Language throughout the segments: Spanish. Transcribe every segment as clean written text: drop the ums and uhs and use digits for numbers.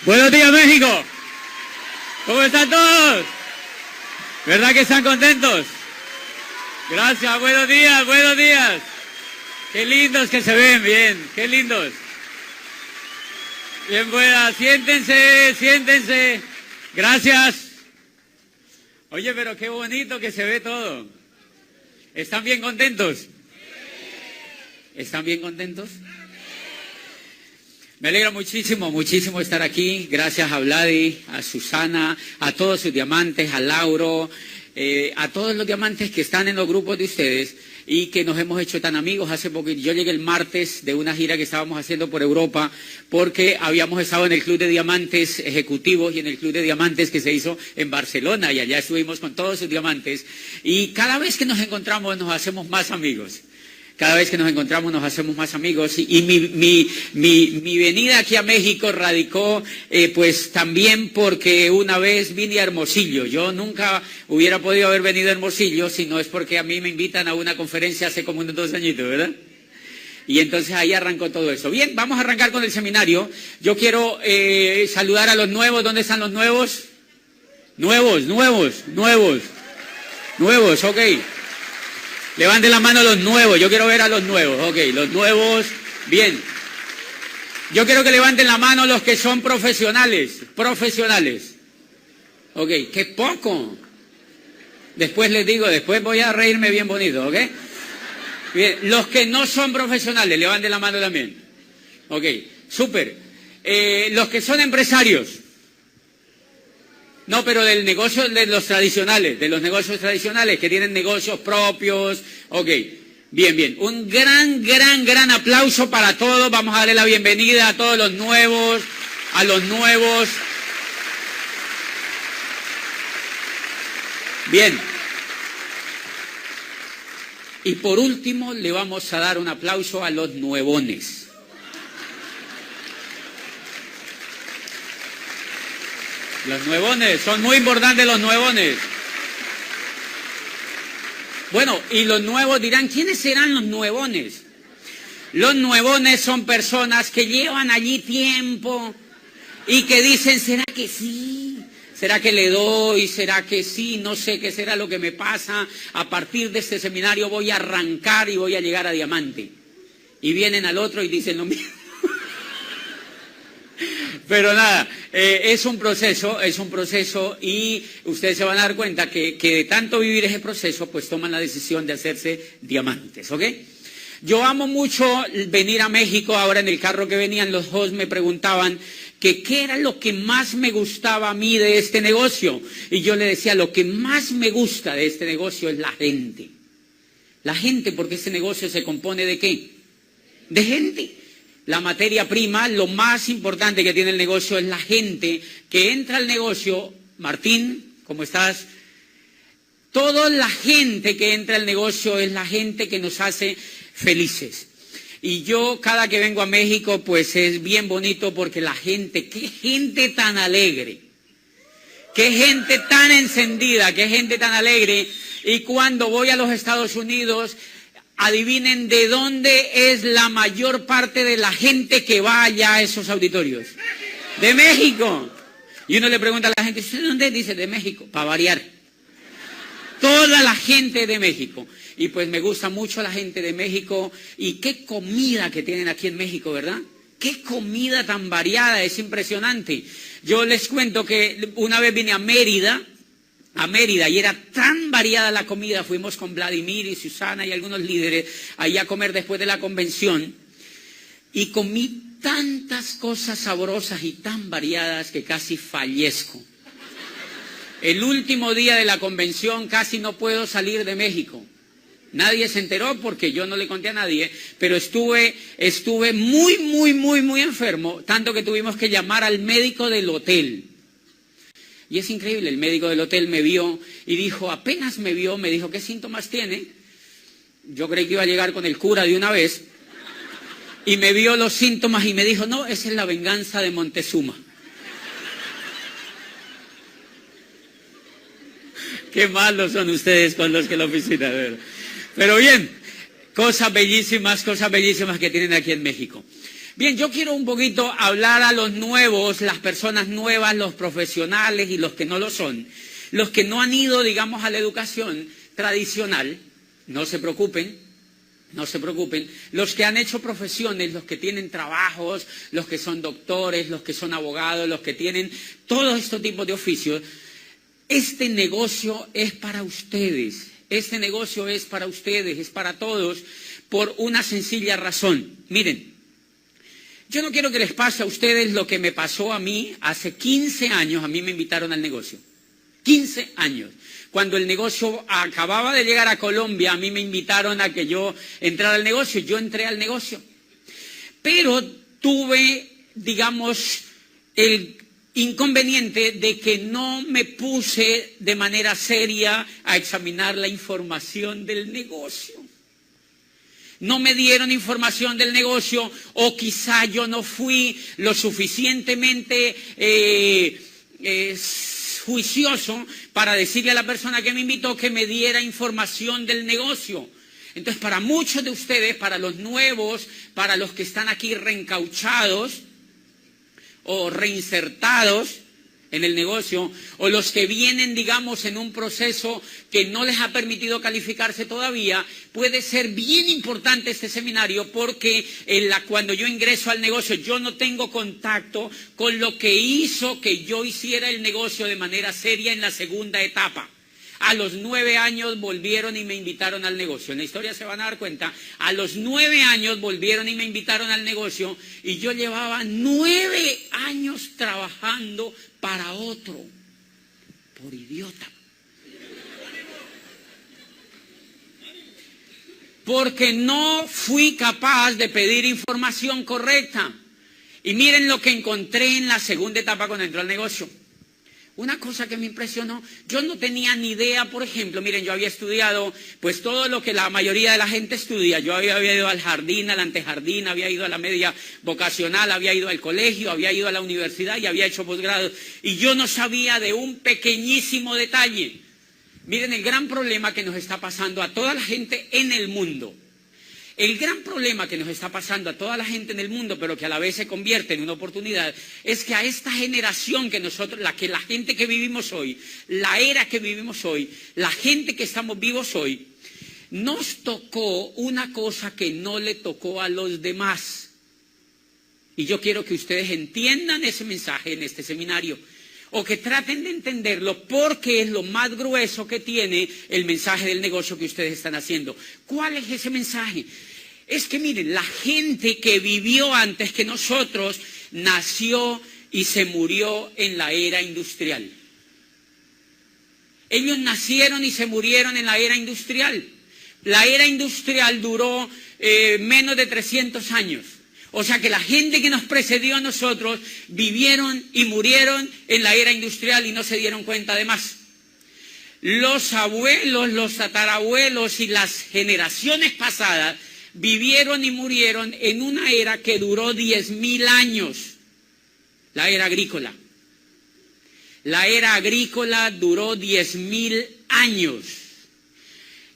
Buenos días, México. ¿Cómo están todos? ¿Verdad que están contentos? Gracias, buenos días, buenos días. Qué lindos que se ven, bien, qué lindos. Bien, buenas, siéntense, siéntense. Gracias. Oye, pero qué bonito que se ve todo. ¿Están bien contentos? ¿Están bien contentos? Me alegra muchísimo, muchísimo estar aquí. Gracias a Vladi, a Susana, a todos sus diamantes, a Lauro, a todos los diamantes que están en los grupos de ustedes y que nos hemos hecho tan amigos. Hace poco, yo llegué el martes de una gira que estábamos haciendo por Europa porque habíamos estado en el Club de Diamantes Ejecutivos y en el Club de Diamantes que se hizo en Barcelona y allá estuvimos con todos sus diamantes y cada vez que nos encontramos nos hacemos más amigos. Cada vez que nos encontramos nos hacemos más amigos y mi venida aquí a México radicó pues también porque una vez vine a Hermosillo. Yo nunca hubiera podido haber venido a Hermosillo si no es porque a mí me invitan a una conferencia hace como unos 2 añitos, ¿verdad? Y entonces ahí arrancó todo eso. Bien, vamos a arrancar con el seminario. Yo quiero saludar a los nuevos. ¿Dónde están los nuevos? Nuevos, ok. Levanten la mano los nuevos, yo quiero ver a los nuevos, ok, los nuevos, bien. Yo quiero que levanten la mano los que son profesionales, ok, qué poco. Después les digo, después voy a reírme bien bonito, ok. Bien, los que no son profesionales, levanten la mano también, ok, súper. Los que son empresarios. No, pero del negocio de los tradicionales, de los negocios tradicionales que tienen negocios propios. Ok, bien. Un gran aplauso para todos. Vamos a darle la bienvenida a todos los nuevos, a los nuevos. Bien. Y por último le vamos a dar un aplauso a los nuevones. Los nuevones, son muy importantes los nuevones. Bueno, y los nuevos dirán, ¿quiénes serán los nuevones? Los nuevones son personas que llevan allí tiempo y que dicen, ¿será que sí? ¿Será que le doy? ¿Será que sí? No sé qué será lo que me pasa. A partir de este seminario voy a arrancar y voy a llegar a diamante. Y vienen al otro y dicen lo mismo. Pero nada, es un proceso y ustedes se van a dar cuenta que de tanto vivir ese proceso, pues toman la decisión de hacerse diamantes, ¿ok? Yo amo mucho venir a México. Ahora en el carro que venían los dos me preguntaban que qué era lo que más me gustaba a mí de este negocio. Y yo le decía, lo que más me gusta de este negocio es la gente. La gente, porque este negocio se compone ¿de qué? De gente. La materia prima, lo más importante que tiene el negocio es la gente que entra al negocio. Martín, ¿cómo estás? Toda la gente que entra al negocio es la gente que nos hace felices. Y yo cada que vengo a México pues es bien bonito porque la gente, qué gente tan alegre, qué gente tan encendida, qué gente tan alegre. Y cuando voy a los Estados Unidos, adivinen de dónde es la mayor parte de la gente que va allá a esos auditorios. De México. Y uno le pregunta a la gente, ¿usted de dónde? Dice, de México, para variar. Toda la gente de México. Y pues me gusta mucho la gente de México. Y qué comida que tienen aquí en México, ¿verdad? Qué comida tan variada, es impresionante. Yo les cuento que una vez vine a Mérida y era tan variada la comida. Fuimos con Vladimir y Susana y algunos líderes ahí a comer después de la convención y comí tantas cosas sabrosas y tan variadas que casi fallezco. El último día de la convención casi no puedo salir de México. Nadie se enteró porque yo no le conté a nadie, pero estuve muy enfermo, tanto que tuvimos que llamar al médico del hotel. Y es increíble, el médico del hotel me vio y dijo, apenas me vio, me dijo, ¿qué síntomas tiene? Yo creí que iba a llegar con el cura de una vez. Y me vio los síntomas y me dijo, no, esa es la venganza de Montezuma. Qué malos son ustedes con los que lo visitan, ¿verdad? Pero bien, cosas bellísimas que tienen aquí en México. Bien, yo quiero un poquito hablar a los nuevos, las personas nuevas, los profesionales y los que no lo son. Los que no han ido, digamos, a la educación tradicional, no se preocupen, no se preocupen. Los que han hecho profesiones, los que tienen trabajos, los que son doctores, los que son abogados, los que tienen todos estos tipos de oficios, este negocio es para ustedes. Este negocio es para ustedes, es para todos, por una sencilla razón. Miren, yo no quiero que les pase a ustedes lo que me pasó a mí hace 15 años, a mí me invitaron al negocio. 15 años. Cuando el negocio acababa de llegar a Colombia, a mí me invitaron a que yo entrara al negocio, yo entré al negocio. Pero tuve, digamos, el inconveniente de que no me puse de manera seria a examinar la información del negocio. No me dieron información del negocio, o quizá yo no fui lo suficientemente juicioso para decirle a la persona que me invitó que me diera información del negocio. Entonces, para muchos de ustedes, para los nuevos, para los que están aquí reencauchados o reinsertados en el negocio, o los que vienen, digamos, en un proceso que no les ha permitido calificarse todavía, puede ser bien importante este seminario porque cuando yo ingreso al negocio yo no tengo contacto con lo que hizo que yo hiciera el negocio de manera seria en la segunda etapa. A los 9 años volvieron y me invitaron al negocio. En la historia se van a dar cuenta, a los 9 años volvieron y me invitaron al negocio y yo llevaba 9 años trabajando para otro, por idiota. Porque no fui capaz de pedir información correcta. Y miren lo que encontré en la segunda etapa cuando entré al negocio. Una cosa que me impresionó, yo no tenía ni idea, por ejemplo, miren, yo había estudiado pues todo lo que la mayoría de la gente estudia. Yo había ido al jardín, al antejardín, había ido a la media vocacional, había ido al colegio, había ido a la universidad y había hecho posgrado. Y yo no sabía de un pequeñísimo detalle. Miren el gran problema que nos está pasando a toda la gente en el mundo. El gran problema que nos está pasando a toda la gente en el mundo, pero que a la vez se convierte en una oportunidad, es que a esta generación que nosotros, la gente que vivimos hoy, la era que vivimos hoy, la gente que estamos vivos hoy, nos tocó una cosa que no le tocó a los demás. Y yo quiero que ustedes entiendan ese mensaje en este seminario, o que traten de entenderlo porque es lo más grueso que tiene el mensaje del negocio que ustedes están haciendo. ¿Cuál es ese mensaje? Es que miren, la gente que vivió antes que nosotros nació y se murió en la era industrial. Ellos nacieron y se murieron en la era industrial. La era industrial duró menos de 300 años. O sea que la gente que nos precedió a nosotros vivieron y murieron en la era industrial y no se dieron cuenta de más. Los abuelos, los tatarabuelos y las generaciones pasadas vivieron y murieron en una era que duró 10.000 años, la era agrícola. La era agrícola duró 10.000 años.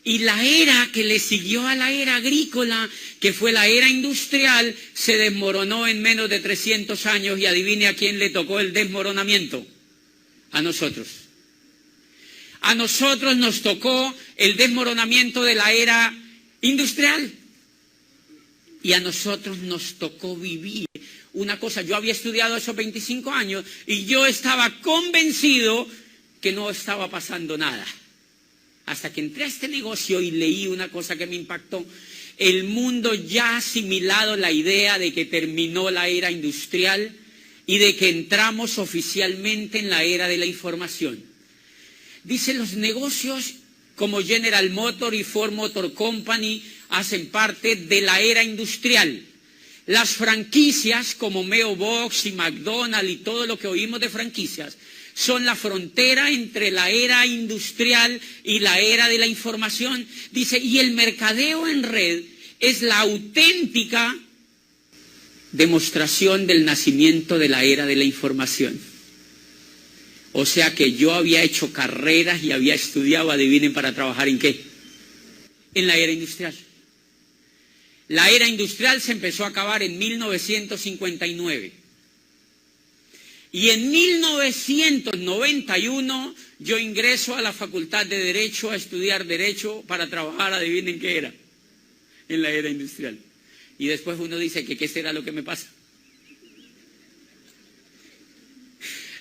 Y la era que le siguió a la era agrícola, que fue la era industrial, se desmoronó en menos de 300 años y adivine a quién le tocó el desmoronamiento. A nosotros. A nosotros nos tocó el desmoronamiento de la era industrial. Y a nosotros nos tocó vivir una cosa. Yo había estudiado esos 25 años y yo estaba convencido que no estaba pasando nada. Hasta que entré a este negocio y leí una cosa que me impactó. El mundo ya ha asimilado la idea de que terminó la era industrial y de que entramos oficialmente en la era de la información. Dicen los negocios como General Motors y Ford Motor Company hacen parte de la era industrial. Las franquicias como Meo Box y McDonald's y todo lo que oímos de franquicias son la frontera entre la era industrial y la era de la información. Dice, y el mercadeo en red es la auténtica demostración del nacimiento de la era de la información. O sea que yo había hecho carreras y había estudiado, adivinen, para trabajar ¿en qué? En la era industrial. La era industrial se empezó a acabar en 1959. Y en 1991 yo ingreso a la Facultad de Derecho a estudiar Derecho para trabajar, adivinen qué era, en la era industrial. Y después uno dice que qué será lo que me pasa.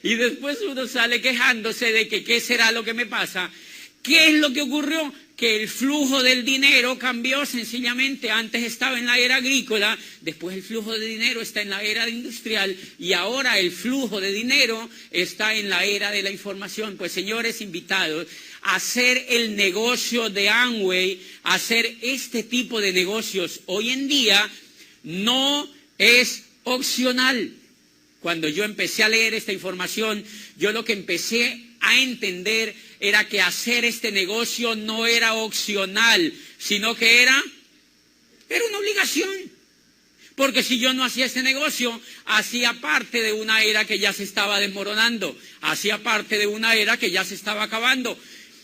Y después uno sale quejándose de que qué será lo que me pasa. ¿Qué es lo que ocurrió? Que el flujo del dinero cambió sencillamente. Antes estaba en la era agrícola, después el flujo de dinero está en la era industrial y ahora el flujo de dinero está en la era de la información. Pues señores invitados, hacer el negocio de Amway, hacer este tipo de negocios hoy en día no es opcional. Cuando yo empecé a leer esta información, yo lo que empecé a entender era que hacer este negocio no era opcional, sino que era una obligación. Porque si yo no hacía este negocio, hacía parte de una era que ya se estaba desmoronando, hacía parte de una era que ya se estaba acabando.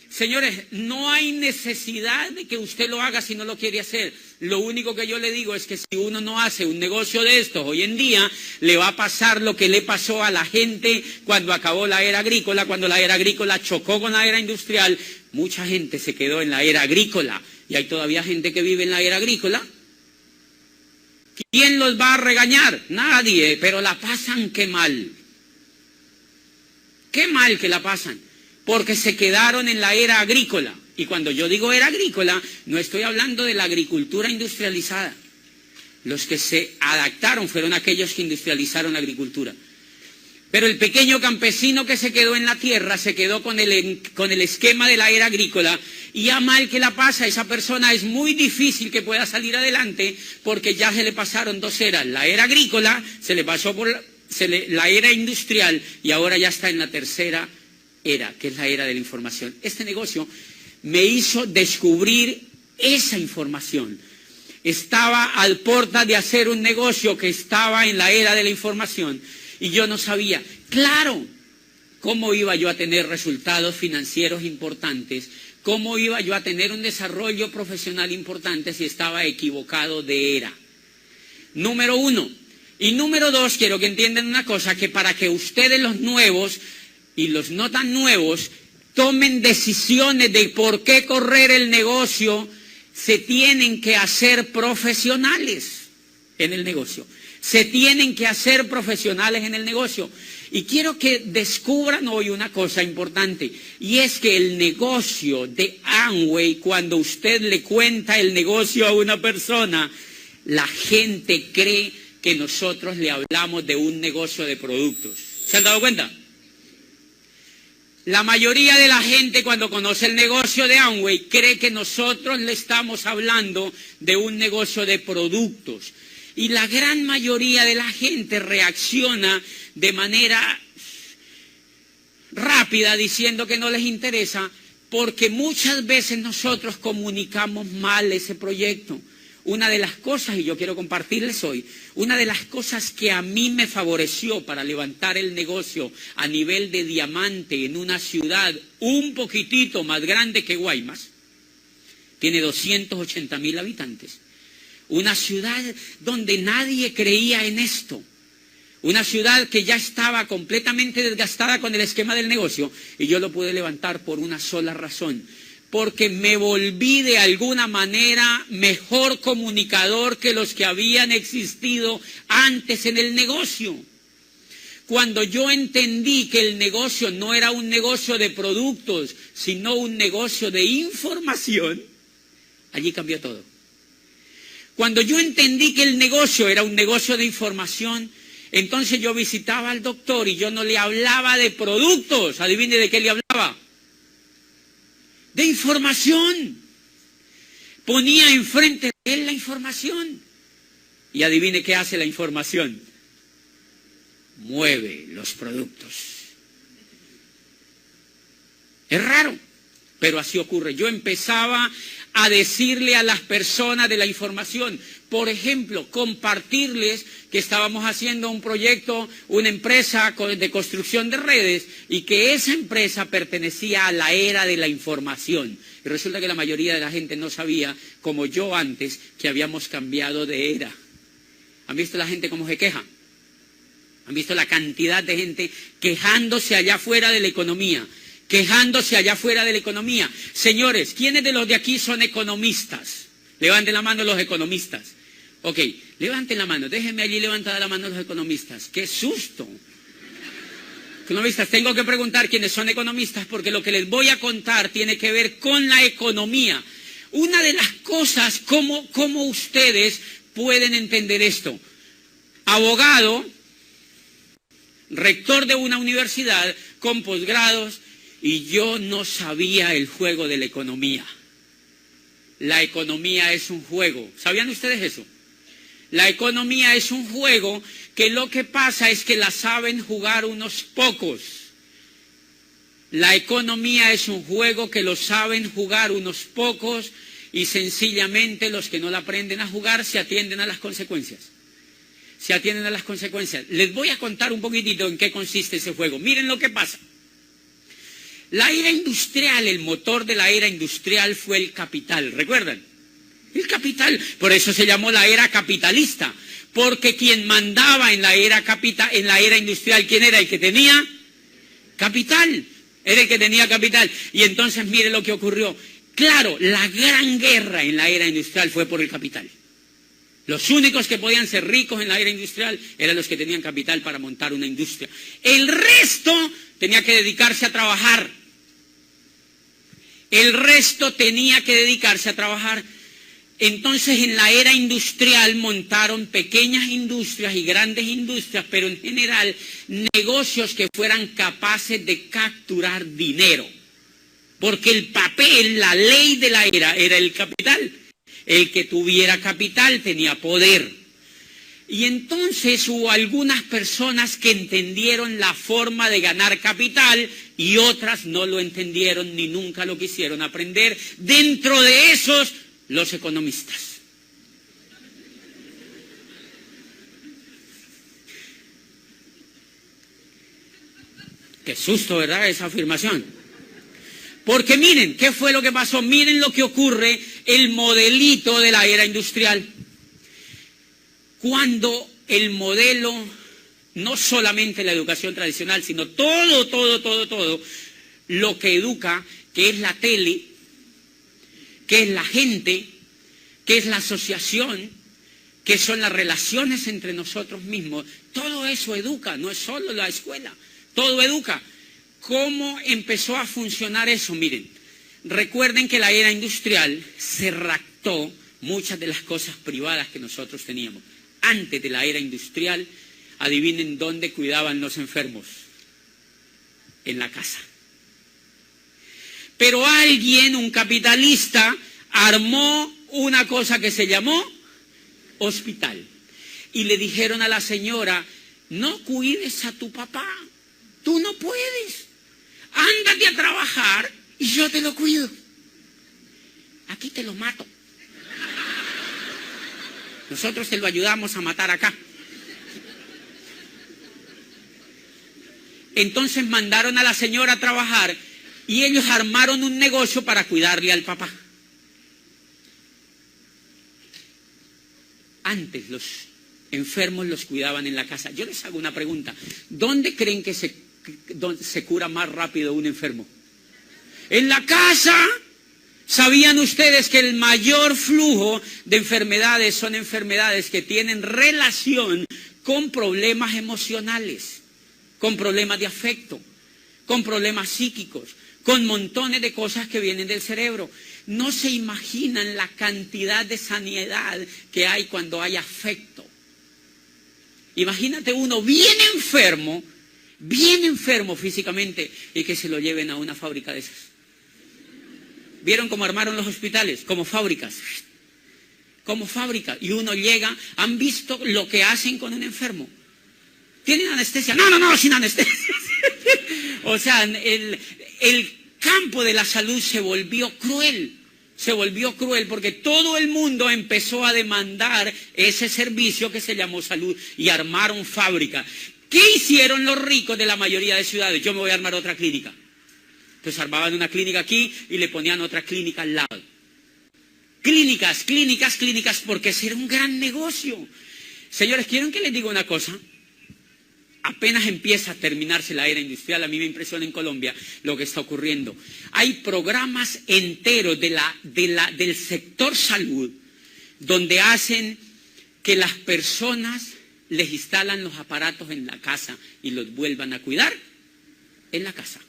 Señores, no hay necesidad de que usted lo haga si no lo quiere hacer. Lo único que yo le digo es que si uno no hace un negocio de estos hoy en día, le va a pasar lo que le pasó a la gente cuando acabó la era agrícola, cuando la era agrícola chocó con la era industrial. Mucha gente se quedó en la era agrícola y hay todavía gente que vive en la era agrícola. ¿Quién los va a regañar? Nadie, pero la pasan qué mal. Qué mal que la pasan. Porque se quedaron en la era agrícola. Y cuando yo digo era agrícola, no estoy hablando de la agricultura industrializada. Los que se adaptaron fueron aquellos que industrializaron la agricultura. Pero el pequeño campesino que se quedó en la tierra, se quedó con el esquema de la era agrícola, y a mal que la pasa, esa persona es muy difícil que pueda salir adelante, porque ya se le pasaron dos eras. La era agrícola, se le pasó por la era industrial, y ahora ya está en la tercera era, que es la era de la información. Este negocio me hizo descubrir esa información. Estaba al porta de hacer un negocio que estaba en la era de la información y yo no sabía, claro, cómo iba yo a tener resultados financieros importantes, cómo iba yo a tener un desarrollo profesional importante si estaba equivocado de era. Número uno. Y número dos, quiero que entiendan una cosa, que para que ustedes los nuevos y los no tan nuevos tomen decisiones de por qué correr el negocio, se tienen que hacer profesionales en el negocio. Se tienen que hacer profesionales en el negocio. Y quiero que descubran hoy una cosa importante, y es que el negocio de Amway, cuando usted le cuenta el negocio a una persona, la gente cree que nosotros le hablamos de un negocio de productos. ¿Se han dado cuenta? La mayoría de la gente cuando conoce el negocio de Amway cree que nosotros le estamos hablando de un negocio de productos. Y la gran mayoría de la gente reacciona de manera rápida diciendo que no les interesa, porque muchas veces nosotros comunicamos mal ese proyecto. Una de las cosas, y yo quiero compartirles hoy, una de las cosas que a mí me favoreció para levantar el negocio a nivel de diamante en una ciudad un poquitito más grande que Guaymas, tiene 280,000 habitantes, una ciudad donde nadie creía en esto, una ciudad que ya estaba completamente desgastada con el esquema del negocio, y yo lo pude levantar por una sola razón: porque me volví de alguna manera mejor comunicador que los que habían existido antes en el negocio. Cuando yo entendí que el negocio no era un negocio de productos, sino un negocio de información, allí cambió todo. Cuando yo entendí que el negocio era un negocio de información, entonces yo visitaba al doctor y yo no le hablaba de productos. Adivine de qué le hablaba. De información. Ponía enfrente de él la información. Y adivine qué hace la información. Mueve los productos. Es raro, pero así ocurre. Yo empezaba a decirle a las personas de la información, por ejemplo, compartirles que estábamos haciendo un proyecto, una empresa de construcción de redes, y que esa empresa pertenecía a la era de la información. Y resulta que la mayoría de la gente no sabía, como yo antes, que habíamos cambiado de era. ¿Han visto la gente cómo se queja? ¿Han visto la cantidad de gente quejándose allá afuera de la economía? Quejándose allá afuera de la economía. Señores, ¿quiénes de los de aquí son economistas? Levanten la mano los economistas. Ok, levanten la mano, déjenme allí levantada la mano los economistas. ¡Qué susto! Economistas, tengo que preguntar quiénes son economistas porque lo que les voy a contar tiene que ver con la economía. Una de las cosas, ¿cómo ustedes pueden entender esto? Abogado, rector de una universidad con posgrados, y yo no sabía el juego de la economía. La economía es un juego. ¿Sabían ustedes eso? La economía es un juego que lo que pasa es que la saben jugar unos pocos. La economía es un juego que lo saben jugar unos pocos y sencillamente los que no la aprenden a jugar se atienden a las consecuencias. Se atienden a las consecuencias. Les voy a contar un poquitito en qué consiste ese juego. Miren lo que pasa. La era industrial, el motor de la era industrial fue el capital, ¿recuerdan? El capital, por eso se llamó la era capitalista, porque quien mandaba en la era industrial, ¿quién era? El que tenía capital, era el que tenía capital. Y entonces mire lo que ocurrió. Claro, la gran guerra en la era industrial fue por el capital. Los únicos que podían ser ricos en la era industrial eran los que tenían capital para montar una industria. El resto tenía que dedicarse a trabajar. El resto tenía que dedicarse a trabajar. Entonces en la era industrial montaron pequeñas industrias y grandes industrias, pero en general negocios que fueran capaces de capturar dinero. Porque el papel, la ley de la era el capital. El que tuviera capital tenía poder. Y entonces hubo algunas personas que entendieron la forma de ganar capital y otras no lo entendieron ni nunca lo quisieron aprender. Dentro de esos, los economistas. Qué susto, ¿verdad? Esa afirmación. Porque miren, ¿qué fue lo que pasó? Miren lo que ocurre, el modelito de la era industrial. Cuando el modelo, no solamente la educación tradicional, sino todo, lo que educa, que es la tele, que es la gente, que es la asociación, que son las relaciones entre nosotros mismos, todo eso educa, no es solo la escuela, todo educa. ¿Cómo empezó a funcionar eso? Miren, recuerden que la era industrial se raptó muchas de las cosas privadas que nosotros teníamos. Antes de la era industrial, adivinen dónde cuidaban los enfermos. En la casa. Pero alguien, un capitalista, armó una cosa que se llamó hospital. Y le dijeron a la señora, no cuides a tu papá, tú no puedes. Ándate a trabajar y yo te lo cuido. Aquí te lo mato. Nosotros te lo ayudamos a matar acá. Entonces mandaron a la señora a trabajar y ellos armaron un negocio para cuidarle al papá. Antes los enfermos los cuidaban en la casa. Yo les hago una pregunta. ¿Dónde creen que se cura más rápido un enfermo? En la casa. ¿Sabían ustedes que el mayor flujo de enfermedades son enfermedades que tienen relación con problemas emocionales, con problemas de afecto, con problemas psíquicos, con montones de cosas que vienen del cerebro? No se imaginan la cantidad de sanidad que hay cuando hay afecto. Imagínate uno bien enfermo físicamente y que se lo lleven a una fábrica de esas. ¿Vieron cómo armaron los hospitales? Como fábricas. Como fábricas. Y uno llega, ¿han visto lo que hacen con un enfermo? ¿Tienen anestesia? No, sin anestesia. O sea, el campo de la salud se volvió cruel. Se volvió cruel porque todo el mundo empezó a demandar ese servicio que se llamó salud y armaron fábricas. ¿Qué hicieron los ricos de la mayoría de ciudades? Yo me voy a armar otra clínica. Entonces armaban una clínica aquí y le ponían otra clínica al lado. Clínicas, clínicas, clínicas, porque ese era un gran negocio. Señores, ¿quieren que les diga una cosa? Apenas empieza a terminarse la era industrial, a mí me impresiona en Colombia lo que está ocurriendo. Hay programas enteros del sector salud donde hacen que las personas les instalan los aparatos en la casa y los vuelvan a cuidar en la casa.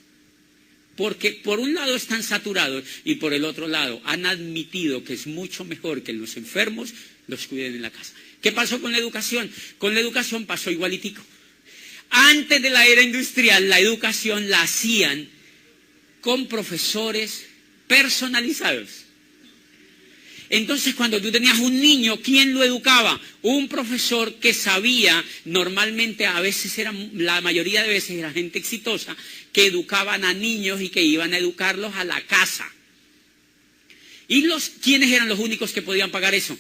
Porque por un lado están saturados y por el otro lado han admitido que es mucho mejor que los enfermos los cuiden en la casa. ¿Qué pasó con la educación? Con la educación pasó igualitico. Antes de la era industrial, la educación la hacían con profesores personalizados. Entonces, cuando tú tenías un niño, ¿quién lo educaba? Un profesor que sabía, normalmente a veces la mayoría de veces era gente exitosa, que educaban a niños y que iban a educarlos a la casa. ¿Y quiénes eran los únicos que podían pagar eso?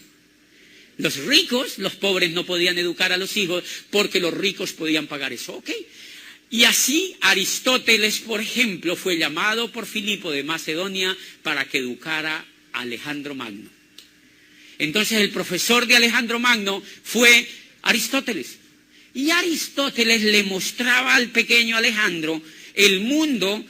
Los ricos. Los pobres no podían educar a los hijos porque los ricos podían pagar eso, ¿ok? Y así Aristóteles, por ejemplo, fue llamado por Filipo de Macedonia para que educara a Alejandro Magno. Entonces el profesor de Alejandro Magno fue Aristóteles. Y Aristóteles le mostraba al pequeño Alejandro el mundo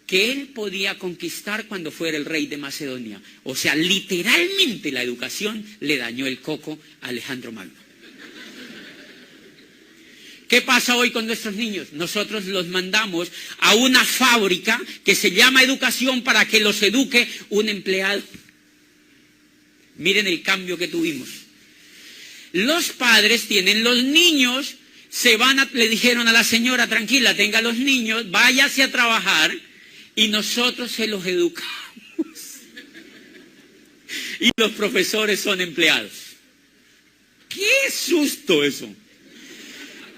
que él podía conquistar cuando fuera el rey de Macedonia. O sea, literalmente la educación le dañó el coco a Alejandro Magno. ¿Qué pasa hoy con nuestros niños? Nosotros los mandamos a una fábrica que se llama educación para que los eduque un empleado. Miren el cambio que tuvimos. Los padres tienen los niños, le dijeron a la señora, tranquila, tenga los niños, váyase a trabajar y nosotros se los educamos. Y los profesores son empleados. ¡Qué susto eso!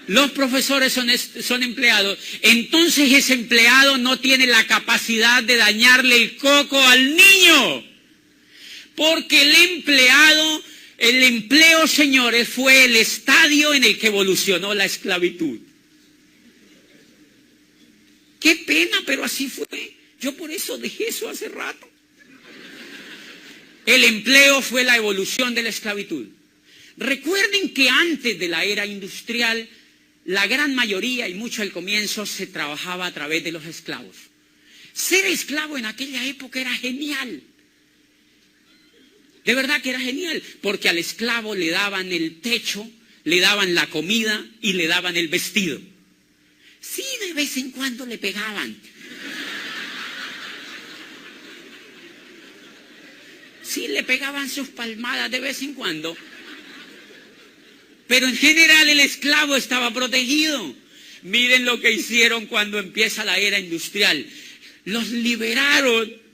Los profesores son empleados, entonces ese empleado no tiene la capacidad de dañarle el coco al niño. Porque el empleo, señores, fue el estadio en el que evolucionó la esclavitud. Qué pena, pero así fue. Yo por eso dejé eso hace rato. El empleo fue la evolución de la esclavitud. Recuerden que antes de la era industrial, la gran mayoría y mucho al comienzo se trabajaba a través de los esclavos. Ser esclavo en aquella época era genial. De verdad que era genial, porque al esclavo le daban el techo, le daban la comida y le daban el vestido. Sí, de vez en cuando le pegaban. Sí, le pegaban sus palmadas de vez en cuando. Pero en general el esclavo estaba protegido. Miren lo que hicieron cuando empieza la era industrial. Los liberaron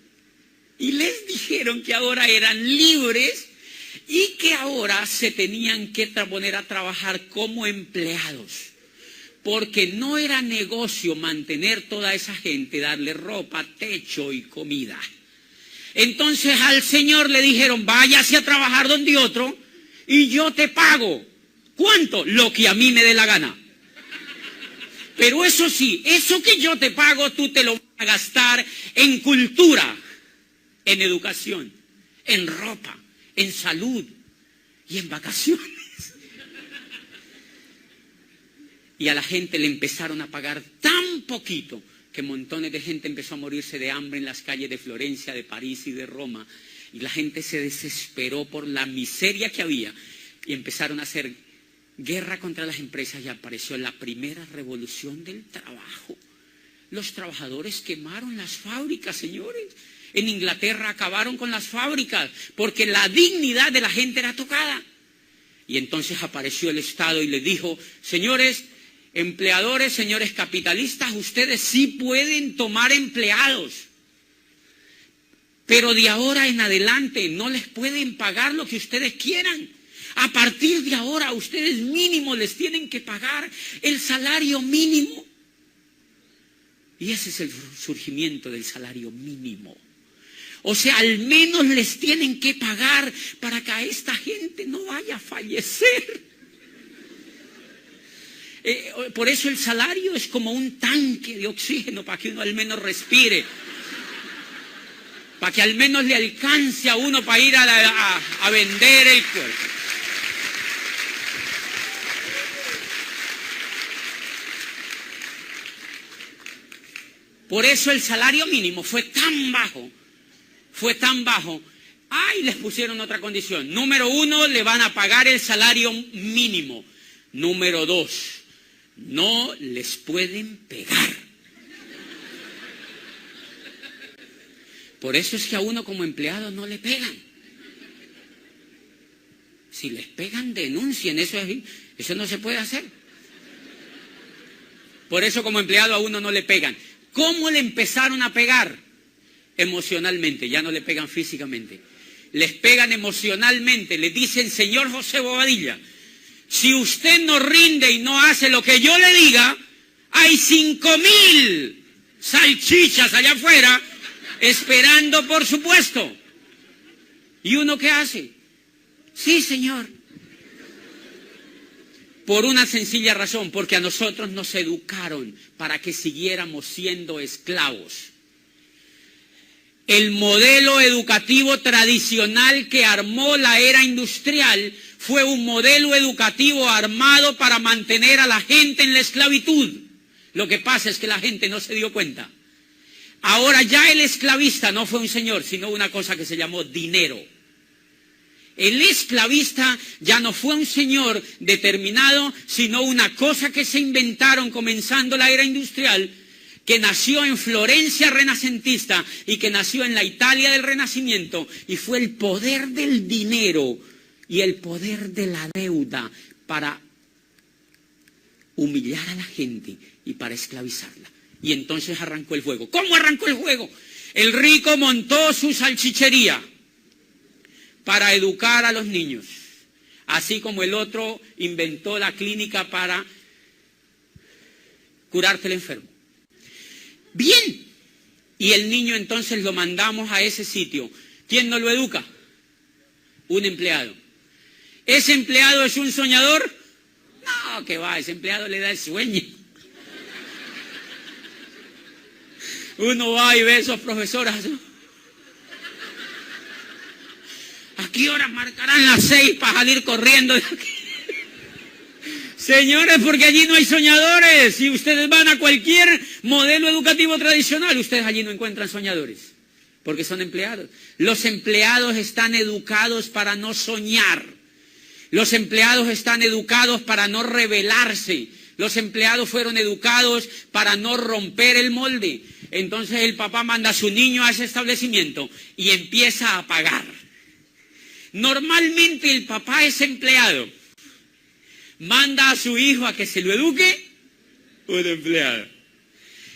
y les dijeron que ahora eran libres y que ahora se tenían que poner a trabajar como empleados. Porque no era negocio mantener toda esa gente, darle ropa, techo y comida. Entonces al señor le dijeron, váyase a trabajar donde otro y yo te pago. ¿Cuánto? Lo que a mí me dé la gana. Pero eso sí, eso que yo te pago, tú te lo vas a gastar en cultura, en educación, en ropa, en salud y en vacaciones. Y a la gente le empezaron a pagar tan poquito que montones de gente empezó a morirse de hambre en las calles de Florencia, de París y de Roma. Y la gente se desesperó por la miseria que había y empezaron a hacer guerra contra las empresas y apareció la primera revolución del trabajo. Los trabajadores quemaron las fábricas, señores. En Inglaterra acabaron con las fábricas porque la dignidad de la gente era tocada. Y entonces apareció el Estado y les dijo, señores empleadores, señores capitalistas, ustedes sí pueden tomar empleados. Pero de ahora en adelante no les pueden pagar lo que ustedes quieran. A partir de ahora ustedes mínimo les tienen que pagar el salario mínimo. Y ese es el surgimiento del salario mínimo. O sea, al menos les tienen que pagar para que a esta gente no vaya a fallecer. Por eso el salario es como un tanque de oxígeno para que uno al menos respire. para que al menos le alcance a uno para ir a vender el cuerpo. Por eso el salario mínimo fue tan bajo. Ay, les pusieron otra condición. Número 1, le van a pagar el salario mínimo. Número 2, no les pueden pegar. Por eso es que a uno como empleado no le pegan. Si les pegan, denuncien. Eso no se puede hacer. Por eso como empleado a uno no le pegan. ¿Cómo le empezaron a pegar? Emocionalmente, ya no le pegan físicamente. Les pegan emocionalmente, le dicen, señor José Bobadilla, si usted no rinde y no hace lo que yo le diga, hay 5,000 salchichas allá afuera esperando por su puesto. ¿Y uno qué hace? Sí, señor. Por una sencilla razón, porque a nosotros nos educaron para que siguiéramos siendo esclavos. El modelo educativo tradicional que armó la era industrial fue un modelo educativo armado para mantener a la gente en la esclavitud. Lo que pasa es que la gente no se dio cuenta. Ahora ya el esclavista no fue un señor, sino una cosa que se llamó dinero. El esclavista ya no fue un señor determinado, sino una cosa que se inventaron comenzando la era industrial, que nació en Florencia renacentista y que nació en la Italia del Renacimiento, y fue el poder del dinero y el poder de la deuda para humillar a la gente y para esclavizarla. Y entonces arrancó el juego. ¿Cómo arrancó el juego? El rico montó su salchichería para educar a los niños, así como el otro inventó la clínica para curarte el enfermo. Bien, y el niño entonces lo mandamos a ese sitio. ¿Quién no lo educa? Un empleado. ¿Ese empleado es un soñador? No, que va, ese empleado le da el sueño. Uno va y ve a esos profesores. ¿A qué hora marcarán las 6 para salir corriendo de aquí? Señores, porque allí no hay soñadores. Si ustedes van a cualquier modelo educativo tradicional, ustedes allí no encuentran soñadores, porque son empleados. Los empleados están educados para no soñar. Los empleados están educados para no rebelarse. Los empleados fueron educados para no romper el molde. Entonces el papá manda a su niño a ese establecimiento y empieza a pagar. Normalmente el papá es empleado. Manda a su hijo a que se lo eduque, un empleado.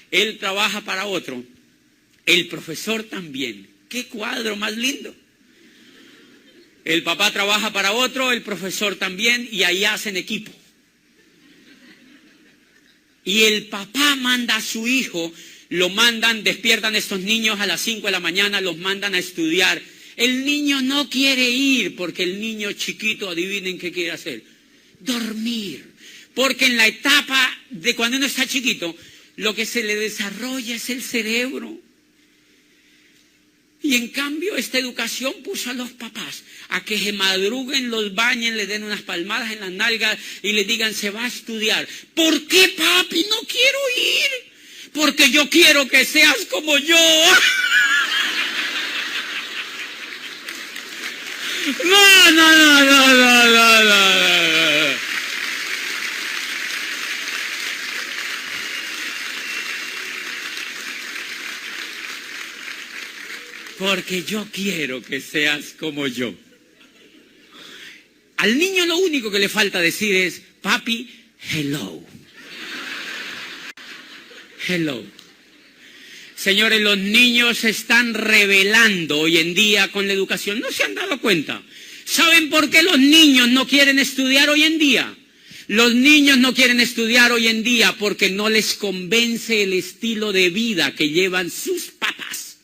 Él trabaja para otro. El profesor también. ¡Qué cuadro más lindo! El papá trabaja para otro, el profesor también, y ahí hacen equipo. Y el papá manda a su hijo, lo mandan, despiertan estos niños a las 5 de la mañana, los mandan a estudiar. El niño no quiere ir, porque el niño chiquito, adivinen qué quiere hacer. Dormir. Porque en la etapa de cuando uno está chiquito, lo que se le desarrolla es el cerebro. Y en cambio esta educación puso a los papás a que se madruguen, los bañen, le den unas palmadas en las nalgas y le digan, se va a estudiar. ¿Por qué, papi? No quiero ir. Porque yo quiero que seas como yo. No. Porque yo quiero que seas como yo. Al niño lo único que le falta decir es, papi, hello. Hello. Señores, los niños se están rebelando hoy en día con la educación. ¿No se han dado cuenta? ¿Saben por qué los niños no quieren estudiar hoy en día? Los niños no quieren estudiar hoy en día porque no les convence el estilo de vida que llevan sus papás.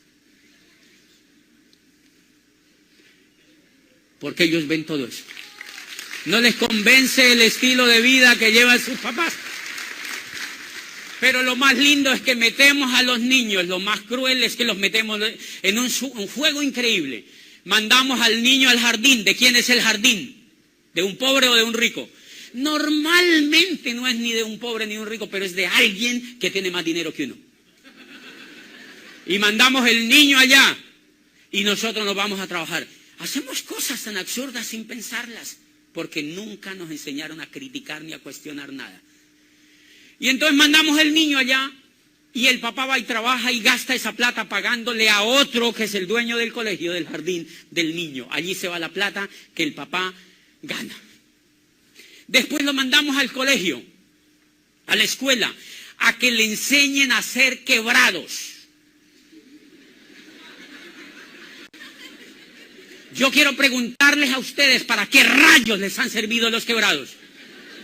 Porque ellos ven todo eso. No les convence el estilo de vida que llevan sus papás. Pero lo más lindo es que metemos a los niños, lo más cruel es que los metemos en un juego increíble. Mandamos al niño al jardín. ¿De quién es el jardín? ¿De un pobre o de un rico? Normalmente no es ni de un pobre ni de un rico, pero es de alguien que tiene más dinero que uno. Y mandamos el niño allá y nosotros nos vamos a trabajar. Hacemos cosas tan absurdas sin pensarlas, porque nunca nos enseñaron a criticar ni a cuestionar nada. Y entonces mandamos el niño allá y el papá va y trabaja y gasta esa plata pagándole a otro que es el dueño del colegio, del jardín del niño. Allí se va la plata que el papá gana. Después lo mandamos al colegio, a la escuela, a que le enseñen a hacer quebrados. Yo quiero preguntarles a ustedes, ¿para qué rayos les han servido los quebrados?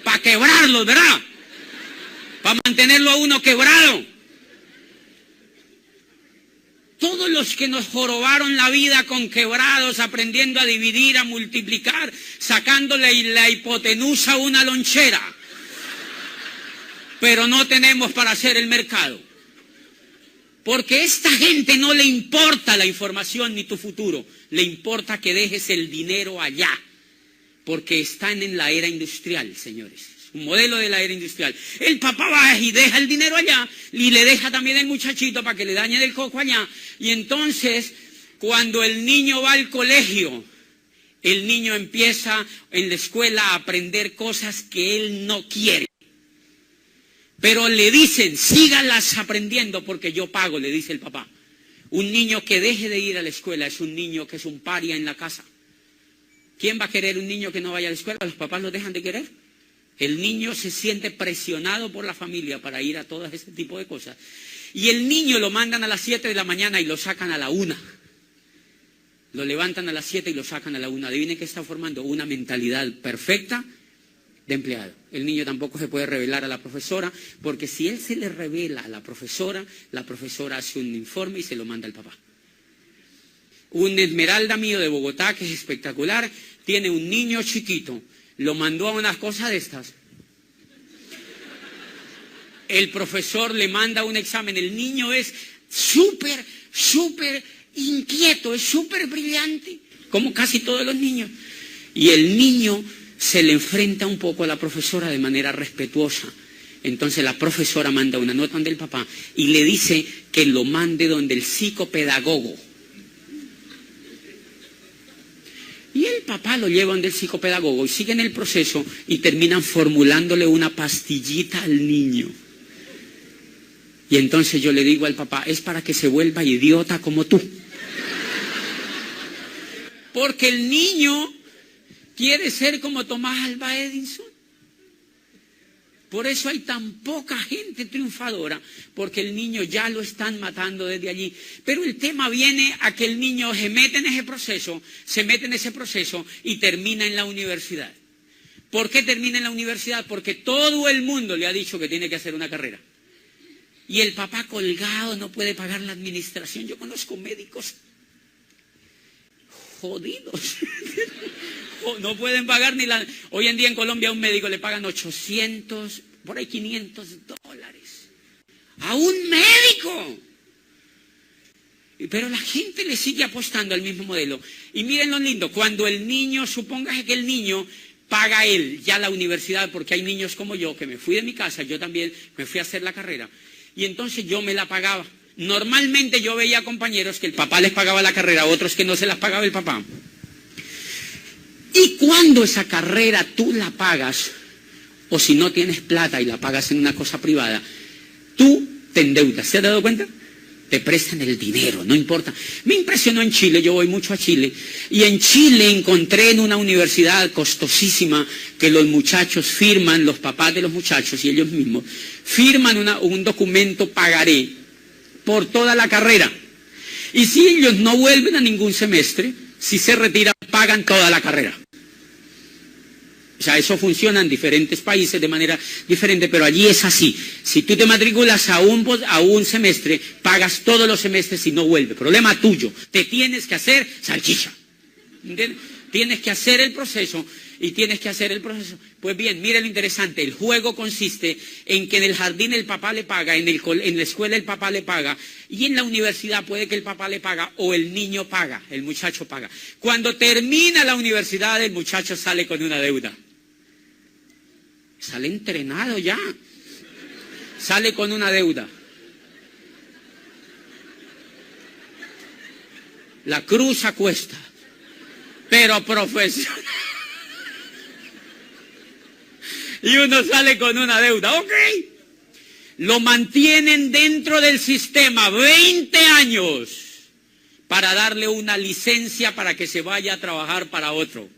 Para quebrarlos, ¿verdad? Para mantenerlo a uno quebrado. Todos los que nos jorobaron la vida con quebrados, aprendiendo a dividir, a multiplicar, sacándole la hipotenusa a una lonchera. Pero no tenemos para hacer el mercado. Porque a esta gente no le importa la información ni tu futuro. Le importa que dejes el dinero allá. Porque están en la era industrial, señores. Un modelo de la era industrial. El papá va y deja el dinero allá y le deja también el muchachito para que le dañen el coco allá. Y entonces, cuando el niño va al colegio, el niño empieza en la escuela a aprender cosas que él no quiere. Pero le dicen, sígalas aprendiendo porque yo pago, le dice el papá. Un niño que deje de ir a la escuela es un niño que es un paria en la casa. ¿Quién va a querer un niño que no vaya a la escuela? ¿Los papás lo dejan de querer? El niño se siente presionado por la familia para ir a todo ese tipo de cosas. Y el niño lo mandan a las 7 de la mañana y lo sacan a la 1. Lo levantan a las 7 y lo sacan a la 1. Adivinen qué está formando, una mentalidad perfecta de empleado. El niño tampoco se puede revelar a la profesora, porque si él se le revela a la profesora hace un informe y se lo manda al papá. Un esmeralda mío de Bogotá, que es espectacular, tiene un niño chiquito, lo mandó a unas cosas de estas. El profesor le manda un examen, el niño es súper inquieto, es súper brillante, como casi todos los niños. Y el niño se le enfrenta un poco a la profesora de manera respetuosa. Entonces la profesora manda una nota donde el papá y le dice que lo mande donde el psicopedagogo. Y el papá lo lleva donde el psicopedagogo y siguen el proceso y terminan formulándole una pastillita al niño. Y entonces yo le digo al papá, es para que se vuelva idiota como tú. Porque el niño quiere ser como Tomás Alva Edison. Por eso hay tan poca gente triunfadora, porque el niño ya lo están matando desde allí. Pero el tema viene a que el niño se mete en ese proceso y termina en la universidad. ¿Por qué termina en la universidad? Porque todo el mundo le ha dicho que tiene que hacer una carrera. Y el papá colgado no puede pagar la administración. Yo conozco médicos jodidos. No pueden pagar ni la... Hoy en día en Colombia a un médico le pagan 800, por ahí $500. ¡A un médico! Pero la gente le sigue apostando al mismo modelo. Y miren lo lindo, cuando el niño, supóngase que el niño paga él ya la universidad, porque hay niños como yo, que me fui de mi casa, yo también me fui a hacer la carrera, y entonces yo me la pagaba. Normalmente yo veía compañeros que el papá les pagaba la carrera, otros que no se las pagaba el papá. Y cuando esa carrera tú la pagas, o si no tienes plata y la pagas en una cosa privada, tú te endeudas. ¿Se ha dado cuenta? Te prestan el dinero, no importa. Me impresionó en Chile, yo voy mucho a Chile, y en Chile encontré en una universidad costosísima que los muchachos firman, los papás de los muchachos y ellos mismos, firman un documento pagaré por toda la carrera. Y si ellos no vuelven a ningún semestre, si se retiran, pagan toda la carrera. O sea, eso funciona en diferentes países de manera diferente, pero allí es así. Si tú te matriculas a un semestre, pagas todos los semestres y no vuelve. Problema tuyo. Te tienes que hacer salchicha. ¿Entiendes? Tienes que hacer el proceso. y tienes que hacer el proceso. Pues bien, mire lo interesante, el juego consiste en que en el jardín el papá le paga, en la escuela el papá le paga, y en la universidad puede que el papá le paga o el niño paga, el muchacho paga. Cuando termina la universidad, el muchacho sale con una deuda. Sale entrenado ya. Sale con una deuda. La cruz a cuesta, pero profesional. Y uno sale con una deuda, ok. Lo mantienen dentro del sistema 20 años para darle una licencia para que se vaya a trabajar para otro.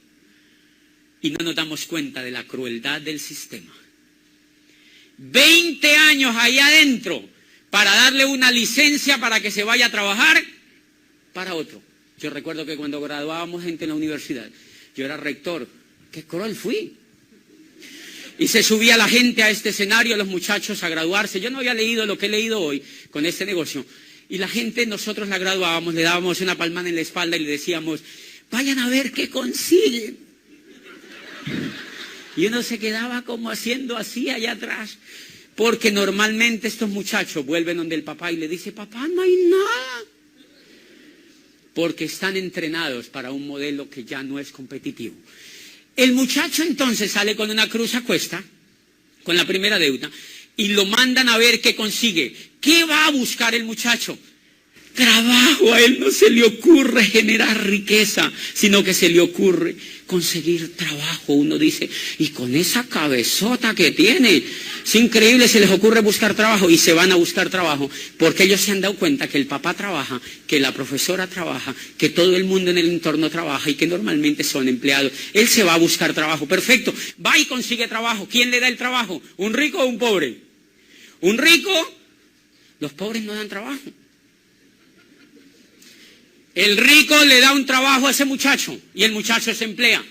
Y no nos damos cuenta de la crueldad del sistema. 20 años ahí adentro para darle una licencia para que se vaya a trabajar para otro. Yo recuerdo que cuando graduábamos gente en la universidad, yo era rector, qué cruel fui. Y se subía la gente a este escenario, los muchachos a graduarse. Yo no había leído lo que he leído hoy con este negocio. Y la gente, nosotros la graduábamos, le dábamos una palmada en la espalda y le decíamos, vayan a ver qué consiguen. Y uno se quedaba como haciendo así allá atrás. Porque normalmente estos muchachos vuelven donde el papá y le dice, papá, no hay nada. Porque están entrenados para un modelo que ya no es competitivo. El muchacho entonces sale con una cruz a cuesta, con la primera deuda, y lo mandan a ver qué consigue. ¿Qué va a buscar el muchacho? Trabajo. A él no se le ocurre generar riqueza, sino que se le ocurre conseguir trabajo. Uno dice, y con esa cabezota que tiene, es increíble, se les ocurre buscar trabajo, y se van a buscar trabajo, porque ellos se han dado cuenta que el papá trabaja, que la profesora trabaja, que todo el mundo en el entorno trabaja, y que normalmente son empleados. Él se va a buscar trabajo, perfecto, va y consigue trabajo. ¿Quién le da el trabajo? ¿Un rico o un pobre? ¿Un rico? Los pobres no dan trabajo. El rico le da un trabajo a ese muchacho y el muchacho se emplea.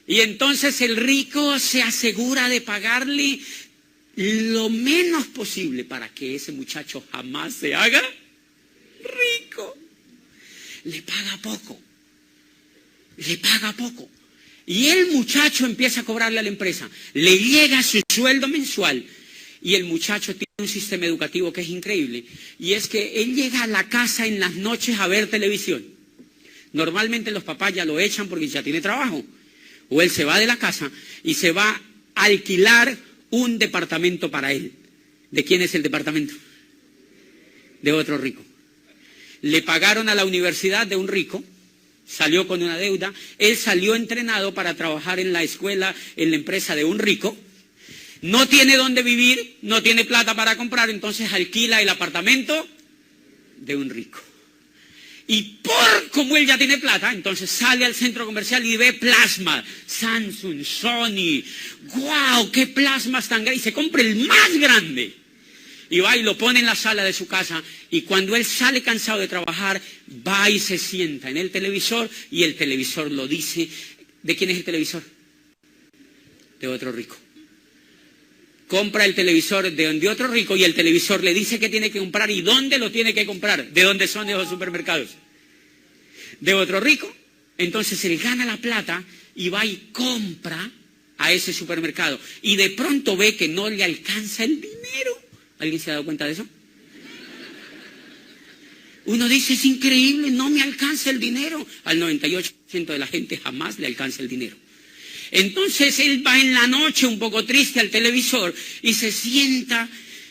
Y entonces el rico se asegura de pagarle lo menos posible para que ese muchacho jamás se haga rico. Le paga poco. Le paga poco. Y el muchacho empieza a cobrarle a la empresa. Le llega su sueldo mensual. Y el muchacho tiene un sistema educativo que es increíble. Y es que él llega a la casa en las noches a ver televisión. Normalmente los papás ya lo echan porque ya tiene trabajo. O él se va de la casa y se va a alquilar un departamento para él. ¿De quién es el departamento? De otro rico. Le pagaron a la universidad de un rico. Salió con una deuda. Él salió entrenado para trabajar en la escuela, en la empresa de un rico. No tiene dónde vivir, no tiene plata para comprar, entonces alquila el apartamento de un rico. Y como él ya tiene plata, entonces sale al centro comercial y ve plasma, Samsung, Sony, ¡guau! ¡Qué plasmas tan grandes! Y se compra el más grande. Y va y lo pone en la sala de su casa, y cuando él sale cansado de trabajar, va y se sienta en el televisor, y el televisor lo dice. ¿De quién es el televisor? De otro rico. Compra el televisor de otro rico y el televisor le dice que tiene que comprar y dónde lo tiene que comprar. ¿De dónde son esos supermercados? De otro rico. Entonces él gana la plata y va y compra a ese supermercado. Y de pronto ve que no le alcanza el dinero. ¿Alguien se ha dado cuenta de eso? Uno dice, es increíble, no me alcanza el dinero. Al 98% de la gente jamás le alcanza el dinero. Entonces él va en la noche un poco triste al televisor y se sienta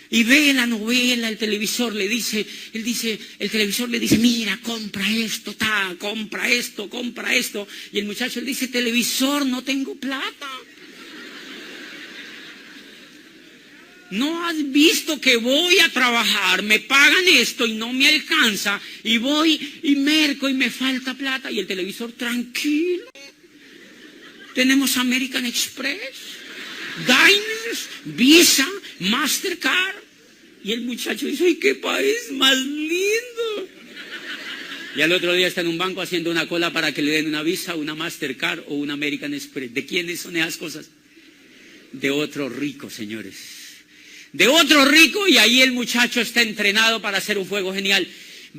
y ve la novela, el televisor le dice, el televisor le dice, mira, compra esto, compra esto, compra esto. Y el muchacho le dice, televisor, no tengo plata. ¿No has visto que voy a trabajar, me pagan esto y no me alcanza? Y voy y merco y me falta plata. Y el televisor, tranquilo. Tenemos American Express, Diners, Visa, Mastercard. Y el muchacho dice, ¡ay, qué país más lindo! Y al otro día está en un banco haciendo una cola para que le den una Visa, una Mastercard o una American Express. ¿De quiénes son esas cosas? De otro rico, señores. De otro rico, y ahí el muchacho está entrenado para hacer un juego genial.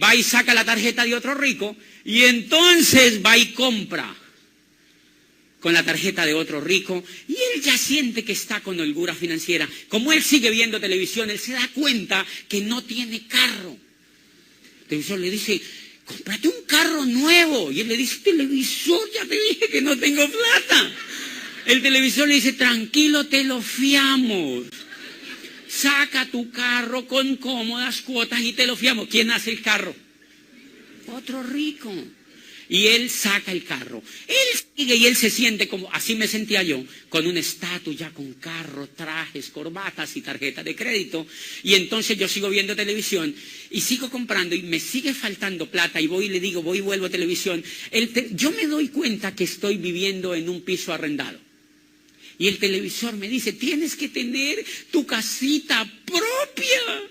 Va y saca la tarjeta de otro rico y entonces va y compra con la tarjeta de otro rico, y él ya siente que está con holgura financiera. Como él sigue viendo televisión, él se da cuenta que no tiene carro. El televisor le dice, cómprate un carro nuevo. Y él le dice, televisor, ya te dije que no tengo plata. El televisor le dice, tranquilo, te lo fiamos. Saca tu carro con cómodas cuotas y te lo fiamos. ¿Quién hace el carro? Otro rico. Y él saca el carro. Él sigue y él se siente como, así me sentía yo, con un estatus ya con carro, trajes, corbatas y tarjeta de crédito. Y entonces yo sigo viendo televisión y sigo comprando y me sigue faltando plata y voy y le digo, voy y vuelvo a televisión. Yo me doy cuenta que estoy viviendo en un piso arrendado. Y el televisor me dice, tienes que tener tu casita propia.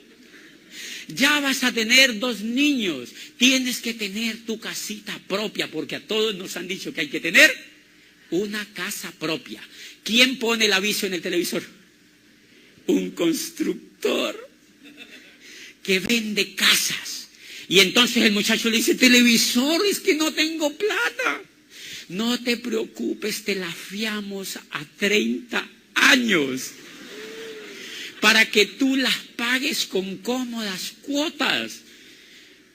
Ya vas a tener 2 niños, tienes que tener tu casita propia, porque a todos nos han dicho que hay que tener una casa propia. ¿Quién pone el aviso en el televisor? Un constructor que vende casas. Y entonces el muchacho le dice, televisor, es que no tengo plata. No te preocupes, te la fiamos a 30 años. Para que tú las pagues con cómodas cuotas.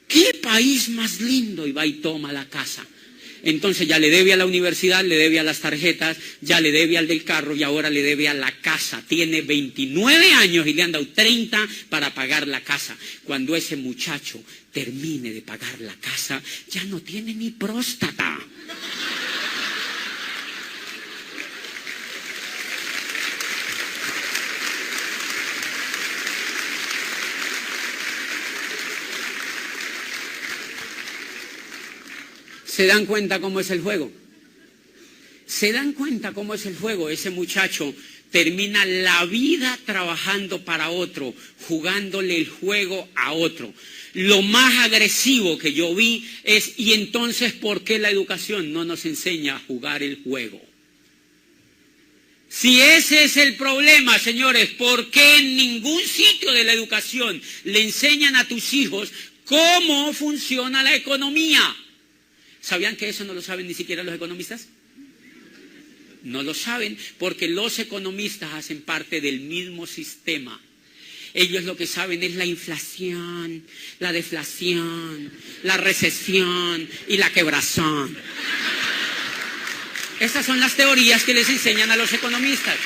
¿Qué país más lindo? Y va y toma la casa. Entonces ya le debe a la universidad, le debe a las tarjetas, ya le debe al del carro y ahora le debe a la casa. Tiene 29 años y le han dado 30 para pagar la casa. Cuando ese muchacho termine de pagar la casa, ya no tiene ni próstata. ¿Se dan cuenta cómo es el juego? ¿Se dan cuenta cómo es el juego? Ese muchacho termina la vida trabajando para otro, jugándole el juego a otro. Lo más agresivo que yo vi es, ¿y entonces por qué la educación no nos enseña a jugar el juego? Si ese es el problema, señores, ¿por qué en ningún sitio de la educación le enseñan a tus hijos cómo funciona la economía? ¿Sabían que eso no lo saben ni siquiera los economistas? No lo saben porque los economistas hacen parte del mismo sistema. Ellos lo que saben es la inflación, la deflación, la recesión y la quebrazón. Esas son las teorías que les enseñan a los economistas.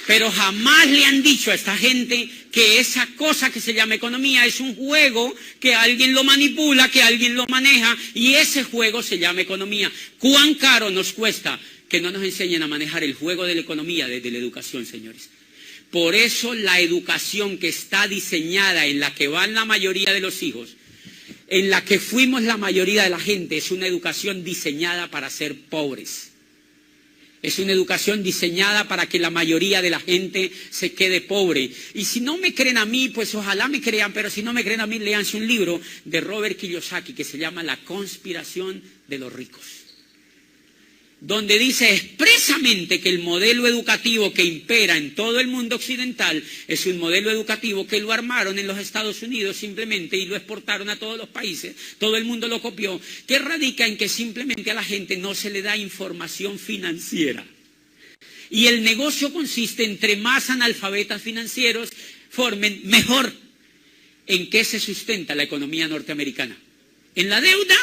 Pero jamás le han dicho a esta gente que esa cosa que se llama economía es un juego que alguien lo manipula, que alguien lo maneja, y ese juego se llama economía. ¿Cuán caro nos cuesta que no nos enseñen a manejar el juego de la economía desde la educación, señores? Por eso la educación que está diseñada, en la que van la mayoría de los hijos, en la que fuimos la mayoría de la gente, es una educación diseñada para ser pobres. Es una educación diseñada para que la mayoría de la gente se quede pobre. Y si no me creen a mí, pues ojalá me crean, pero si no me creen a mí, léanse un libro de Robert Kiyosaki que se llama La conspiración de los ricos, donde dice expresamente que el modelo educativo que impera en todo el mundo occidental es un modelo educativo que lo armaron en los Estados Unidos simplemente y lo exportaron a todos los países, todo el mundo lo copió, que radica en que simplemente a la gente no se le da información financiera. Y el negocio consiste, entre más analfabetas financieros formen, mejor. ¿En qué se sustenta la economía norteamericana? ¿En la deuda?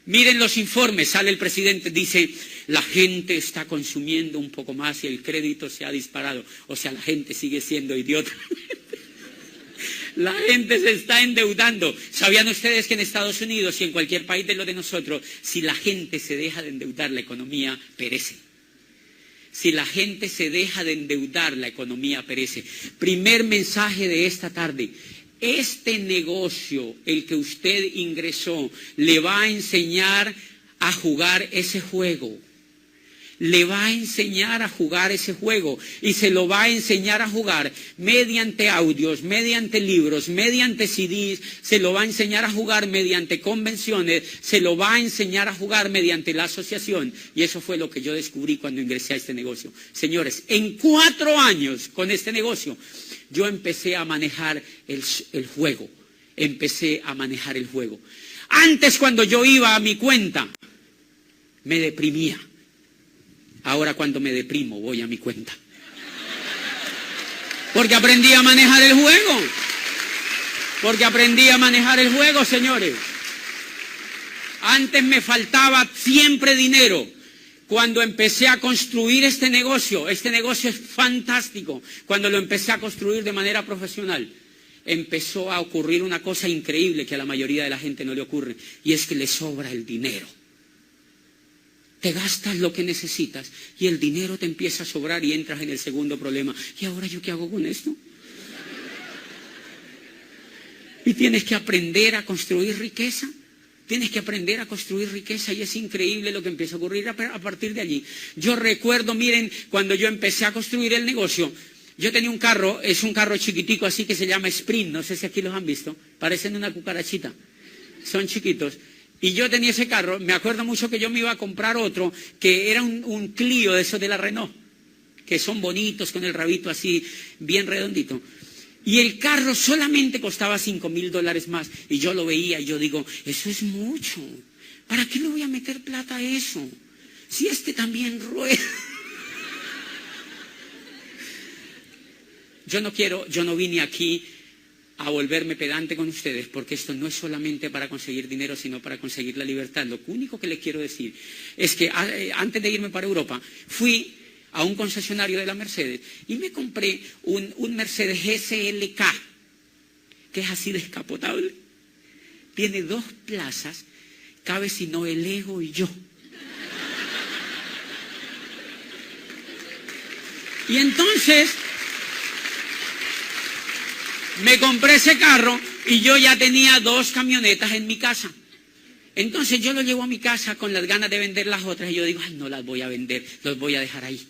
Miren los informes, sale el presidente, dice, la gente está consumiendo un poco más y el crédito se ha disparado. O sea, la gente sigue siendo idiota. La gente se está endeudando. ¿Sabían ustedes que en Estados Unidos y en cualquier país de lo de nosotros, si la gente se deja de endeudar, la economía perece? Si la gente se deja de endeudar, la economía perece. Primer mensaje de esta tarde. Este negocio, el que usted ingresó, le va a enseñar a jugar ese juego. Le va a enseñar a jugar ese juego y se lo va a enseñar a jugar mediante audios, mediante libros, mediante CDs, se lo va a enseñar a jugar mediante convenciones, se lo va a enseñar a jugar mediante la asociación. Y eso fue lo que yo descubrí cuando ingresé a este negocio. Señores, en 4 años con este negocio, yo empecé a manejar el juego. Empecé a manejar el juego. Antes, cuando yo iba a mi cuenta, me deprimía. Ahora cuando me deprimo, voy a mi cuenta. Porque aprendí a manejar el juego. Porque aprendí a manejar el juego, señores. Antes me faltaba siempre dinero. Cuando empecé a construir este negocio es fantástico. Cuando lo empecé a construir de manera profesional, empezó a ocurrir una cosa increíble que a la mayoría de la gente no le ocurre, y es que le sobra el dinero. Te gastas lo que necesitas y el dinero te empieza a sobrar y entras en el segundo problema. ¿Y ahora yo qué hago con esto? Y tienes que aprender a construir riqueza. Tienes que aprender a construir riqueza y es increíble lo que empieza a ocurrir a partir de allí. Yo recuerdo, miren, cuando yo empecé a construir el negocio, yo tenía un carro, es un carro chiquitico así que se llama Sprint, no sé si aquí los han visto, parecen una cucarachita, son chiquitos. Y yo tenía ese carro, me acuerdo mucho que yo me iba a comprar otro, que era un Clio de esos de la Renault, que son bonitos, con el rabito así, bien redondito. Y el carro solamente costaba $5,000 más. Y yo lo veía y yo digo, eso es mucho. ¿Para qué le voy a meter plata a eso? Si este también rueda. Yo no vine aquí a volverme pedante con ustedes, porque esto no es solamente para conseguir dinero, sino para conseguir la libertad. Lo único que les quiero decir es que antes de irme para Europa, fui a un concesionario de la Mercedes y me compré un Mercedes SLK, que es así descapotable. Tiene 2 plazas, cabe sino el ego y yo. Y entonces me compré ese carro y yo ya tenía 2 camionetas en mi casa. Entonces yo lo llevo a mi casa con las ganas de vender las otras y yo digo, ay, no las voy a vender, los voy a dejar ahí.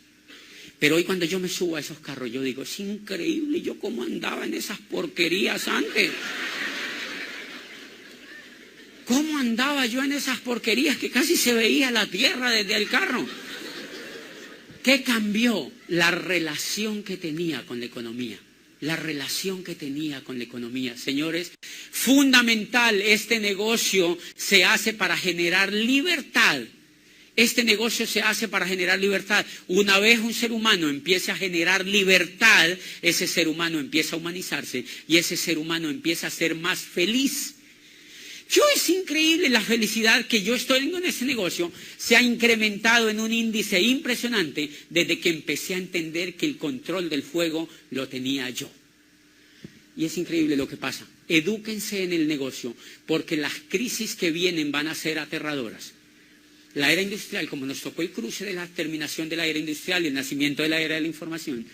Pero hoy cuando yo me subo a esos carros, yo digo, es increíble, yo cómo andaba en esas porquerías antes. ¿Cómo andaba yo en esas porquerías que casi se veía la tierra desde el carro? ¿Qué cambió? La relación que tenía con la economía. La relación que tenía con la economía. Señores, fundamental, este negocio se hace para generar libertad. Este negocio se hace para generar libertad. Una vez un ser humano empiece a generar libertad, ese ser humano empieza a humanizarse y ese ser humano empieza a ser más feliz. Es increíble la felicidad que yo estoy en este negocio. Se ha incrementado en un índice impresionante desde que empecé a entender que el control del fuego lo tenía yo. Y es increíble lo que pasa. Edúquense en el negocio, porque las crisis que vienen van a ser aterradoras. La era industrial, como nos tocó el cruce de la terminación de la era industrial y el nacimiento de la era de la información,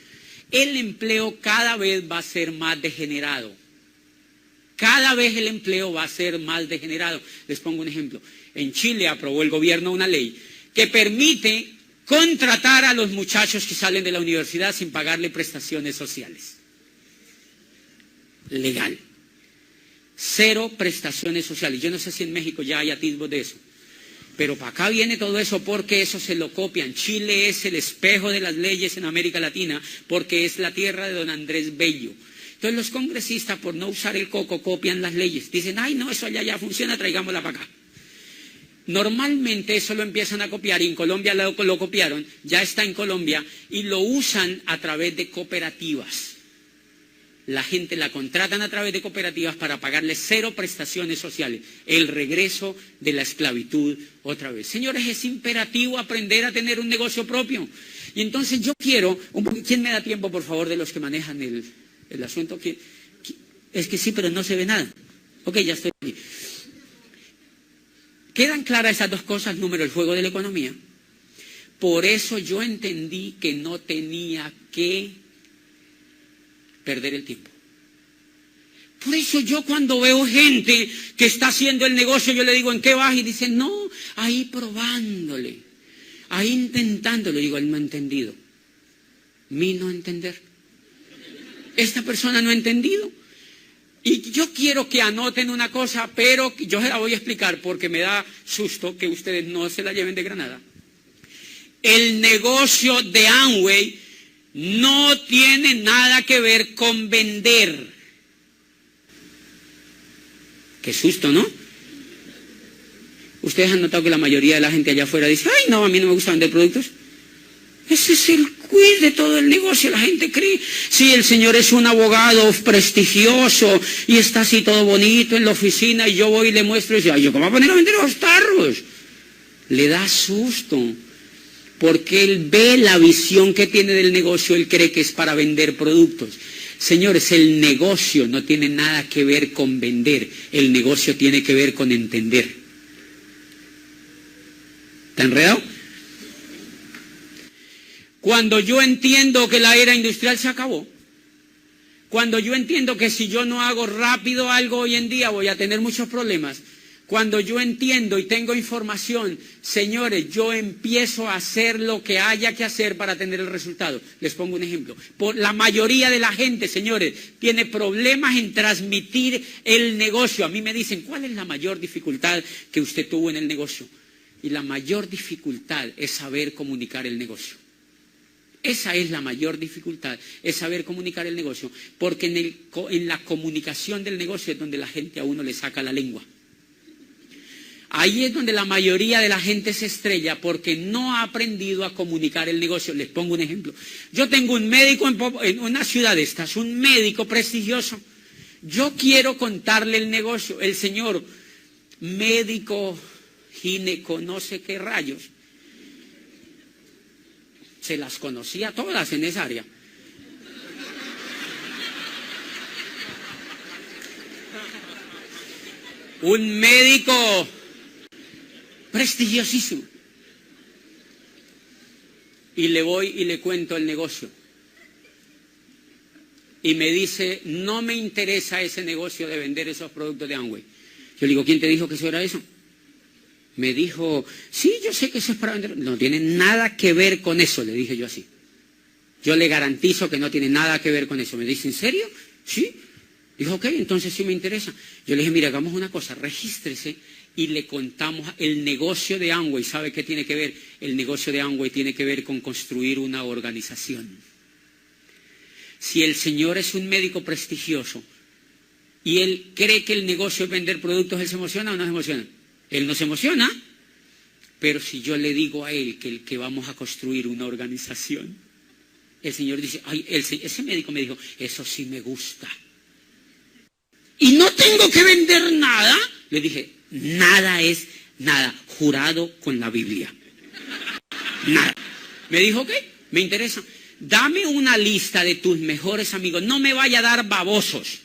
el empleo cada vez va a ser más degenerado. Cada vez el empleo va a ser más degenerado. Les pongo un ejemplo. En Chile aprobó el gobierno una ley que permite contratar a los muchachos que salen de la universidad sin pagarle prestaciones sociales. Legal. 0 prestaciones sociales. Yo no sé si en México ya hay atisbos de eso. Pero para acá viene todo eso porque eso se lo copian. Chile es el espejo de las leyes en América Latina porque es la tierra de don Andrés Bello. Entonces los congresistas, por no usar el coco, copian las leyes. Dicen, ay no, eso allá ya funciona, traigámosla para acá. Normalmente eso lo empiezan a copiar y en Colombia lo copiaron, ya está en Colombia y lo usan a través de cooperativas. La gente la contratan a través de cooperativas para pagarle 0 prestaciones sociales. El regreso de la esclavitud otra vez. Señores, es imperativo aprender a tener un negocio propio. Y entonces yo quiero, ¿quién me da tiempo, por favor, de los que manejan el asunto? Es que sí, pero no se ve nada. Ok, ya estoy aquí. ¿Quedan claras esas 2 cosas? Número, el juego de la economía. Por eso yo entendí que no tenía que perder el tiempo. Por eso yo cuando veo gente que está haciendo el negocio, yo le digo, ¿en qué vas? Y dicen, no, ahí probándole, ahí intentándole. Digo, él no ha entendido. Mi no entender. Esta persona no ha entendido. Y yo quiero que anoten una cosa, pero yo se la voy a explicar porque me da susto que ustedes no se la lleven de Granada. El negocio de Amway no tiene nada que ver con vender. Qué susto, ¿no? Ustedes han notado que la mayoría de la gente allá afuera dice, ay no, a mí no me gusta vender productos. Ese es el quiz de todo el negocio. La gente cree, sí, el señor es un abogado prestigioso y está así todo bonito en la oficina y yo voy y le muestro y dice, ay, ¿yo cómo voy a poner a vender los tarros? Le da susto, porque él ve la visión que tiene del negocio, él cree que es para vender productos. Señores, el negocio no tiene nada que ver con vender, el negocio tiene que ver con entender. ¿Está enredado? Cuando yo entiendo que la era industrial se acabó, cuando yo entiendo que si yo no hago rápido algo hoy en día voy a tener muchos problemas, cuando yo entiendo y tengo información, señores, yo empiezo a hacer lo que haya que hacer para tener el resultado. Les pongo un ejemplo. La mayoría de la gente, señores, tiene problemas en transmitir el negocio. A mí me dicen, ¿cuál es la mayor dificultad que usted tuvo en el negocio? Y la mayor dificultad es saber comunicar el negocio. Esa es la mayor dificultad, es saber comunicar el negocio, porque en la comunicación del negocio es donde la gente a uno le saca la lengua. Ahí es donde la mayoría de la gente se estrella porque no ha aprendido a comunicar el negocio. Les pongo un ejemplo. Yo tengo un médico en una ciudad de estas, un médico prestigioso. Yo quiero contarle el negocio. El señor médico, gineco, no sé qué rayos. Se las conocía todas en esa área. Un médico prestigiosísimo. Y le voy y le cuento el negocio. Y me dice, no me interesa ese negocio de vender esos productos de Amway. Yo le digo, ¿quién te dijo que eso era eso? Me dijo, sí, yo sé que eso es para vender. No tiene nada que ver con eso, le dije yo así. Yo le garantizo que no tiene nada que ver con eso. Me dice, ¿en serio? Sí. Dijo, ok, entonces sí me interesa. Yo le dije, mira, hagamos una cosa, regístrese y le contamos el negocio de Amway. ¿Sabe qué tiene que ver? El negocio de Amway tiene que ver con construir una organización. Si el señor es un médico prestigioso y él cree que el negocio es vender productos, ¿él se emociona o no se emociona? Él no se emociona, pero si yo le digo a él que vamos a construir una organización, el señor dice, ay, ese médico me dijo, eso sí me gusta. Y no tengo que vender nada. Le dije, nada es nada, jurado con la Biblia. Nada. Me dijo, ok, me interesa. Dame una lista de tus mejores amigos, no me vaya a dar babosos.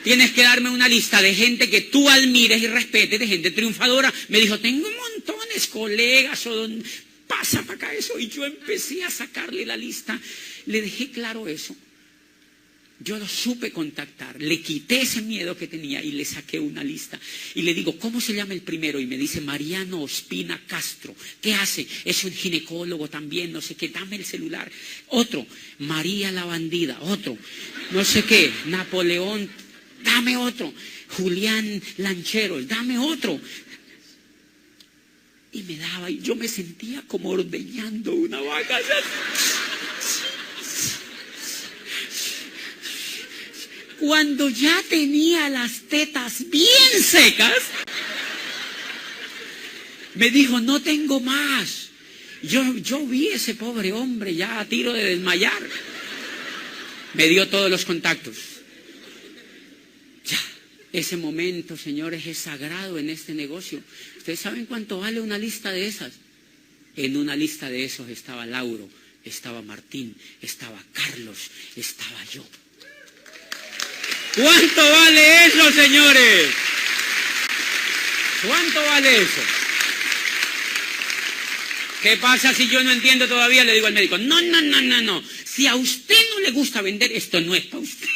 Tienes que darme una lista de gente que tú admires y respetes, de gente triunfadora. Me dijo, tengo montones, colegas, pasa para acá eso. Y yo empecé a sacarle la lista. Le dejé claro eso. Yo lo supe contactar, le quité ese miedo que tenía y le saqué una lista. Y le digo, ¿cómo se llama el primero? Y me dice, Mariano Ospina Castro. ¿Qué hace? Es un ginecólogo también, no sé qué, dame el celular. Otro, María la Bandida. Otro, no sé qué, Napoleón, dame otro. Julián Lanchero, dame otro. Y me daba, y yo me sentía como ordeñando una vaca. Cuando ya tenía las tetas bien secas, me dijo, no tengo más. Yo vi a ese pobre hombre ya a tiro de desmayar. Me dio todos los contactos. Ya, ese momento, señores, es sagrado en este negocio. ¿Ustedes saben cuánto vale una lista de esas? En una lista de esos estaba Lauro, estaba Martín, estaba Carlos, estaba yo. ¿Cuánto vale eso, señores? ¿Cuánto vale eso? ¿Qué pasa si yo no entiendo todavía? Le digo al médico, no. Si a usted no le gusta vender, esto no es para usted.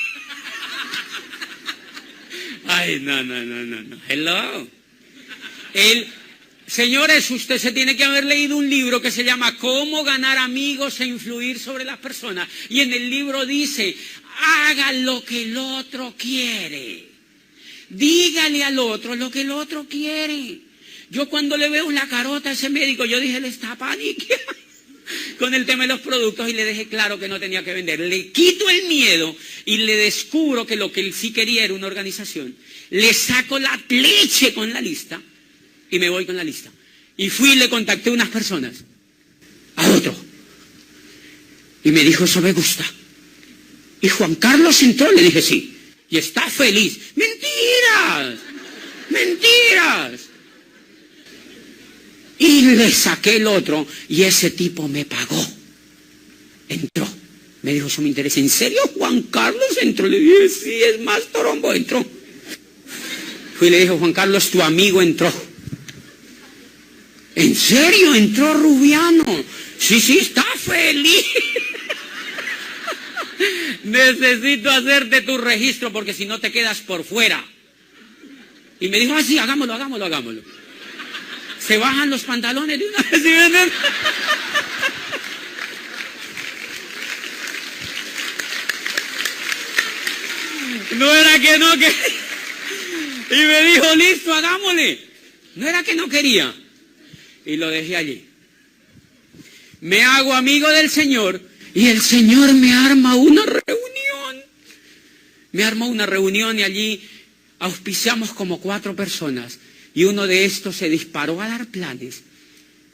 Ay, no. Hello. Señores, usted se tiene que haber leído un libro que se llama Cómo ganar amigos e influir sobre las personas. Y en el libro dice, haga lo que el otro quiere. Dígale al otro lo que el otro quiere. Yo cuando le veo la carota a ese médico, yo dije, le está paniqueando con el tema de los productos y le dejé claro que no tenía que vender. Le quito el miedo y le descubro que lo que él sí quería era una organización. Le saco la leche con la lista. y me voy con la lista. Y fui y le contacté a unas personas, a otro. Y me dijo, eso me gusta. Y Juan Carlos entró, le dije, sí. Y está feliz. ¡Mentiras! ¡Mentiras! Y le saqué el otro y ese tipo me pagó. Entró. Me dijo, eso me interesa. ¿En serio Juan Carlos entró? Le dije, sí, es más torombo, entró. Fui y le dije, Juan Carlos, tu amigo entró. ¿En serio entró Rubiano? Sí, sí, está feliz. Necesito hacerte tu registro porque si no te quedas por fuera. Y me dijo, ah, sí, hagámoslo, hagámoslo, hagámoslo. Se bajan los pantalones de una vez, ¿sí ven? No era que no quería. Y me dijo, listo, hagámosle. No era que no quería. Y lo dejé allí. Me hago amigo del Señor y el Señor me arma una reunión. Me armó una reunión y allí auspiciamos como 4 personas. Y uno de estos se disparó a dar planes.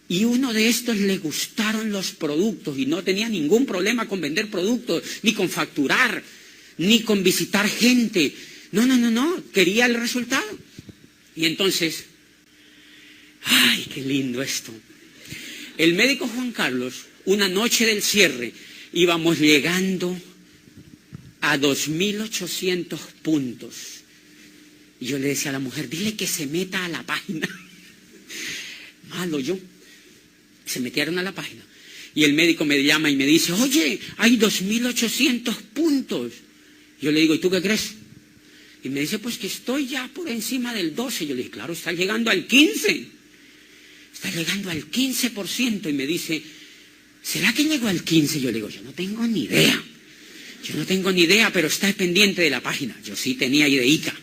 Y uno de estos le gustaron los productos y no tenía ningún problema con vender productos, ni con facturar, ni con visitar gente. No, quería el resultado. Y entonces, ¡ay, qué lindo esto! El médico Juan Carlos, una noche del cierre, íbamos llegando a 2.800 puntos. Y yo le decía a la mujer, dile que se meta a la página. Malo yo. Se metieron a la página. Y el médico me llama y me dice, oye, hay 2.800 puntos. Yo le digo, ¿y tú qué crees? Y me dice, pues que estoy ya por encima del 12. Yo le dije, claro, está llegando al 15. Está llegando al 15%. Y me dice, ¿será que llegó al 15? Yo le digo, yo no tengo ni idea. Yo no tengo ni idea, pero está pendiente de la página. Yo sí tenía ideita.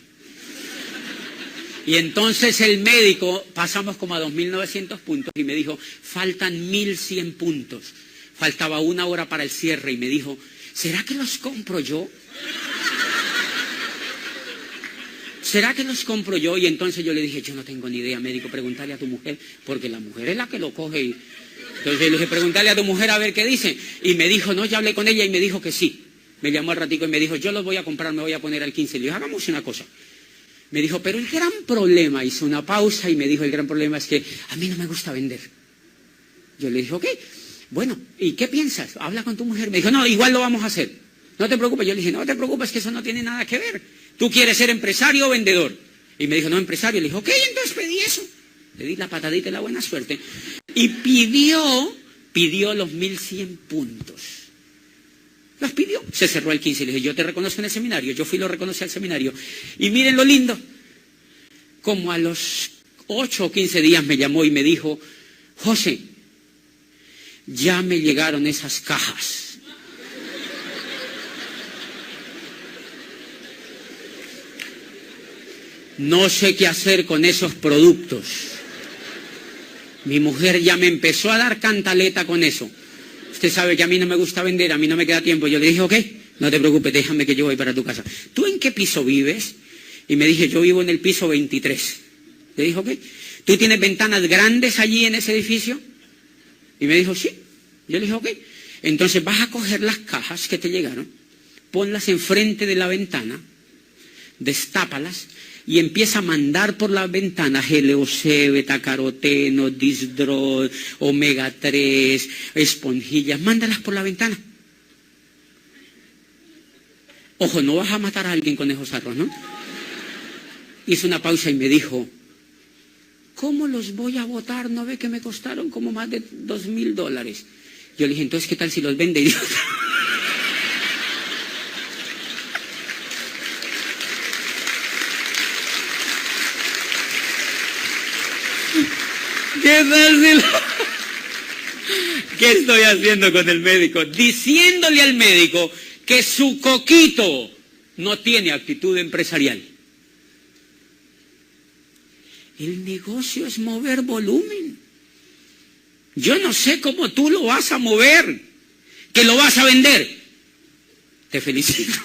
Y entonces el médico, pasamos como a 2.900 puntos y me dijo, faltan 1.100 puntos. Faltaba 1 hora para el cierre y me dijo, ¿será que los compro yo? ¿Será que los compro yo? Y entonces yo le dije, yo no tengo ni idea, médico, pregúntale a tu mujer, porque la mujer es la que lo coge. Y entonces le dije, pregúntale a tu mujer a ver qué dice. Y me dijo, no, ya hablé con ella y me dijo que sí. Me llamó al ratico y me dijo, yo los voy a comprar, me voy a poner al 15. Le dije, hagamos una cosa. Me dijo, pero el gran problema, hizo una pausa y me dijo, el gran problema es que a mí no me gusta vender. Yo le dije, ok, bueno, ¿y qué piensas? Habla con tu mujer. Me dijo, no, igual lo vamos a hacer. No te preocupes. Yo le dije, no te preocupes, que eso no tiene nada que ver. ¿Tú quieres ser empresario o vendedor? Y me dijo, no, empresario. Le dije, ok, entonces pedí eso. Le di la patadita y la buena suerte. Y pidió los 1.100 puntos. Los pidió. Se cerró el 15. Le dije, yo te reconozco en el seminario. Yo fui y lo reconocí al seminario. Y miren lo lindo. Como a los 8 o 15 días me llamó y me dijo, José, ya me llegaron esas cajas. No sé qué hacer con esos productos. Mi mujer ya me empezó a dar cantaleta con eso. Usted sabe que a mí no me gusta vender, a mí no me queda tiempo. Yo le dije, ok, no te preocupes, déjame que yo voy para tu casa. ¿Tú en qué piso vives? Y me dije, yo vivo en el piso 23. Le dije, ok. ¿Tú tienes ventanas grandes allí en ese edificio? Y me dijo, sí. Yo le dije, ok. Entonces vas a coger las cajas que te llegaron, ponlas enfrente de la ventana, destápalas, y empieza a mandar por las ventanas GLOC, betacaroteno, Disdrol, omega 3, esponjillas, mándalas por la ventana. Ojo, no vas a matar a alguien con esos arroz, ¿no? Hizo una pausa y me dijo, ¿cómo los voy a botar? ¿No ve que me costaron como más de $2.000? Yo le dije, entonces, ¿qué tal si los vende? Y dijo, ¿qué estoy haciendo con el médico? Diciéndole al médico que su coquito no tiene actitud empresarial. El negocio es mover volumen. Yo no sé cómo tú lo vas a mover, que lo vas a vender. Te felicito.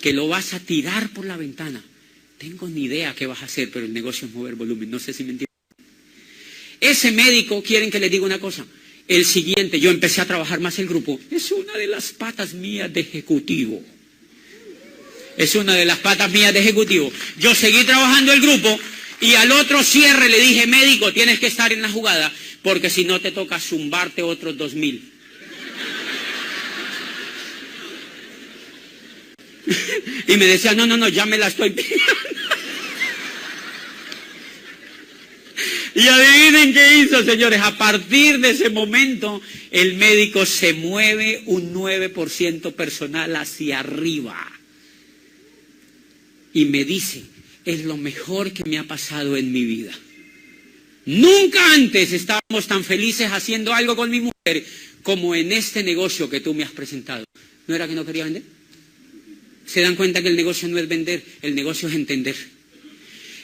Que lo vas a tirar por la ventana. tengo ni idea qué vas a hacer, pero el negocio es mover volumen. No sé si me entienden. Ese médico, quieren que les diga una cosa. El siguiente, yo empecé a trabajar más el grupo. Es una de las patas mías de ejecutivo. Es una de las patas mías de ejecutivo. Yo seguí trabajando el grupo y al otro cierre le dije, médico, tienes que estar en la jugada, porque si no te toca zumbarte otros 2.000. Y me decía, no, ya me la estoy pidiendo. Y adivinen qué hizo, señores. A partir de ese momento, el médico se mueve un 9% personal hacia arriba. Y me dice, es lo mejor que me ha pasado en mi vida. Nunca antes estábamos tan felices haciendo algo con mi mujer como en este negocio que tú me has presentado. ¿No era que no quería vender? Se dan cuenta que el negocio no es vender, el negocio es entender.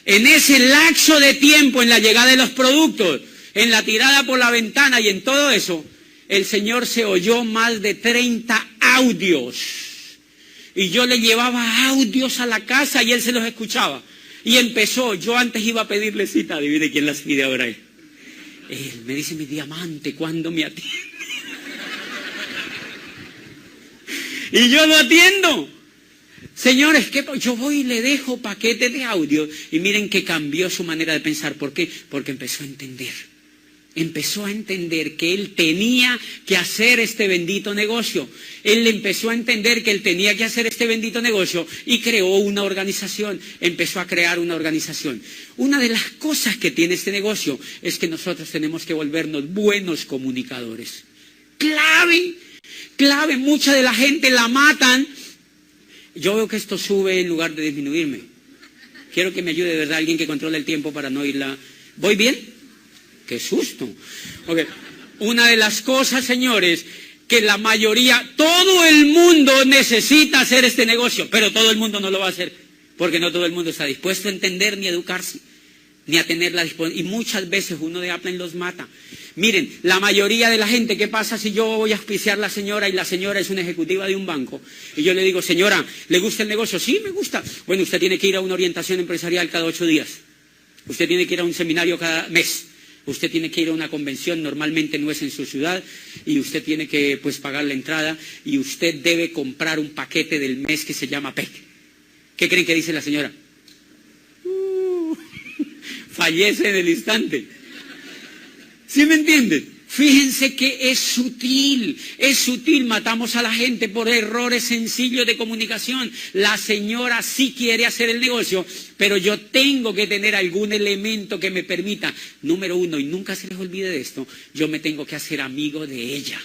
En ese lapso de tiempo, en la llegada de los productos, en la tirada por la ventana y en todo eso, el Señor se oyó más de 30 audios. Y yo le llevaba audios a la casa y él se los escuchaba. Y empezó, yo antes iba a pedirle cita, adivine quién las pide ahora él. Él me dice, mi diamante, ¿cuándo me atiende? Y yo lo atiendo. Señores, yo voy y le dejo paquetes de audio y miren que cambió su manera de pensar. ¿Por qué? Porque empezó a entender. Empezó a entender que él tenía que hacer este bendito negocio. Él empezó a entender que él tenía que hacer este bendito negocio y creó una organización. Empezó a crear una organización. Una de las cosas que tiene este negocio es que nosotros tenemos que volvernos buenos comunicadores. Clave, mucha de la gente la matan. Yo veo que esto sube en lugar de disminuirme. Quiero que me ayude de verdad alguien que controle el tiempo para no irla. ¿Voy bien? ¡Qué susto! Okay. Una de las cosas, señores, que la mayoría, todo el mundo necesita hacer este negocio, pero todo el mundo no lo va a hacer, porque no todo el mundo está dispuesto a entender ni a educarse, ni a tener la disponibilidad. Y muchas veces uno de Apple los mata. Miren, la mayoría de la gente, ¿qué pasa si yo voy a auspiciar a la señora y la señora es una ejecutiva de un banco? Y yo le digo, señora, ¿le gusta el negocio? Sí, me gusta. Bueno, usted tiene que ir a una orientación empresarial cada 8 días. Usted tiene que ir a un seminario cada mes. Usted tiene que ir a una convención, normalmente no es en su ciudad, y usted tiene que pagar la entrada, y usted debe comprar un paquete del mes que se llama PEC. ¿Qué creen que dice la señora? Fallece en el instante. ¿Sí me entienden? Fíjense que es sutil, matamos a la gente por errores sencillos de comunicación. La señora sí quiere hacer el negocio, pero yo tengo que tener algún elemento que me permita, número uno, y nunca se les olvide de esto, yo me tengo que hacer amigo de ella.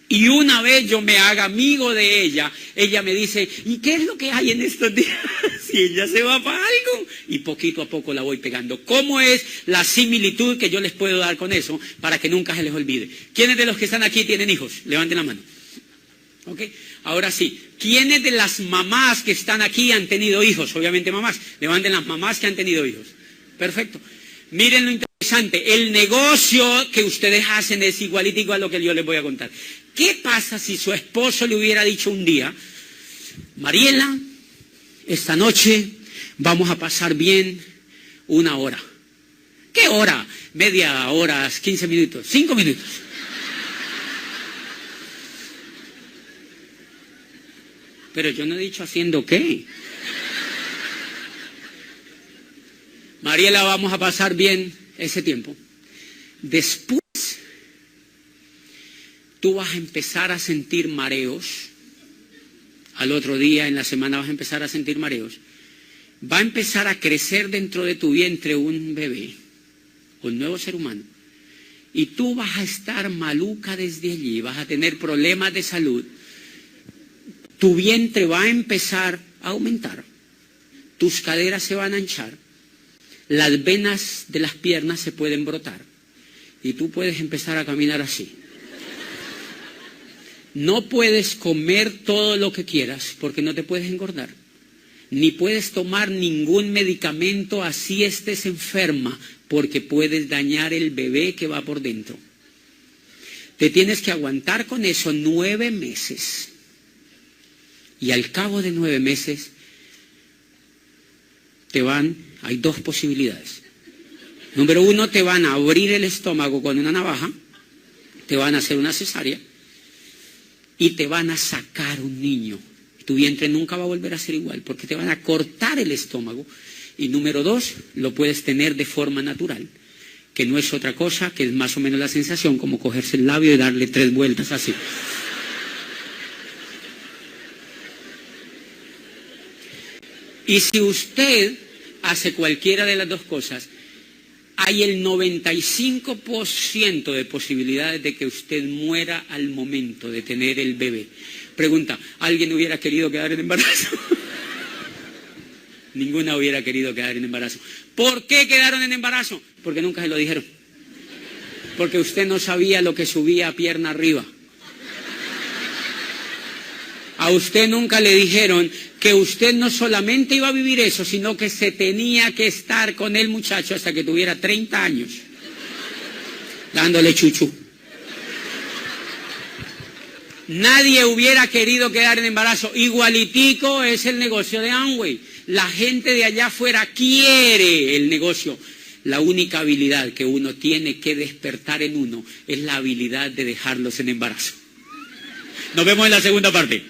Y una vez yo me haga amigo de ella, ella me dice, ¿y qué es lo que hay en estos días? Si ella se va para algo, y poquito a poco la voy pegando. ¿Cómo es la similitud que yo les puedo dar con eso para que nunca se les olvide? ¿Quiénes de los que están aquí tienen hijos? Levanten la mano. ¿Ok? Ahora sí, ¿quiénes de las mamás que están aquí han tenido hijos? Obviamente mamás. Levanten las mamás que han tenido hijos. Perfecto. Miren lo interesante, el negocio que ustedes hacen es igualito a lo que yo les voy a contar. ¿Qué pasa si su esposo le hubiera dicho un día, Mariela, esta noche vamos a pasar bien 1 hora? ¿Qué hora? Media hora, 15 minutos, 5 minutos. Pero yo no he dicho haciendo qué. Mariela, vamos a pasar bien ese tiempo. Después, tú vas a empezar a sentir mareos. Al otro día, en la semana, vas a empezar a sentir mareos. Va a empezar a crecer dentro de tu vientre un bebé, un nuevo ser humano. Y tú vas a estar maluca desde allí, vas a tener problemas de salud. Tu vientre va a empezar a aumentar. Tus caderas se van a anchar. Las venas de las piernas se pueden brotar. Y tú puedes empezar a caminar así. No puedes comer todo lo que quieras porque no te puedes engordar. Ni puedes tomar ningún medicamento así estés enferma porque puedes dañar el bebé que va por dentro. Te tienes que aguantar con eso 9 meses. Y al cabo de 9 meses, hay dos posibilidades. Número uno, te van a abrir el estómago con una navaja, te van a hacer una cesárea y te van a sacar un niño. Tu vientre nunca va a volver a ser igual porque te van a cortar el estómago. Y número dos, lo puedes tener de forma natural, que no es otra cosa que es más o menos la sensación como cogerse el labio y darle 3 vueltas así. Y si usted hace cualquiera de las dos cosas, hay el 95% de posibilidades de que usted muera al momento de tener el bebé. Pregunta, ¿alguien hubiera querido quedar en embarazo? Ninguna hubiera querido quedar en embarazo. ¿Por qué quedaron en embarazo? Porque nunca se lo dijeron. Porque usted no sabía lo que subía a pierna arriba. A usted nunca le dijeron que usted no solamente iba a vivir eso, sino que se tenía que estar con el muchacho hasta que tuviera 30 años, dándole chuchu. Nadie hubiera querido quedar en embarazo. Igualitico es el negocio de Amway. La gente de allá afuera quiere el negocio. La única habilidad que uno tiene que despertar en uno es la habilidad de dejarlos en embarazo. Nos vemos en la segunda parte.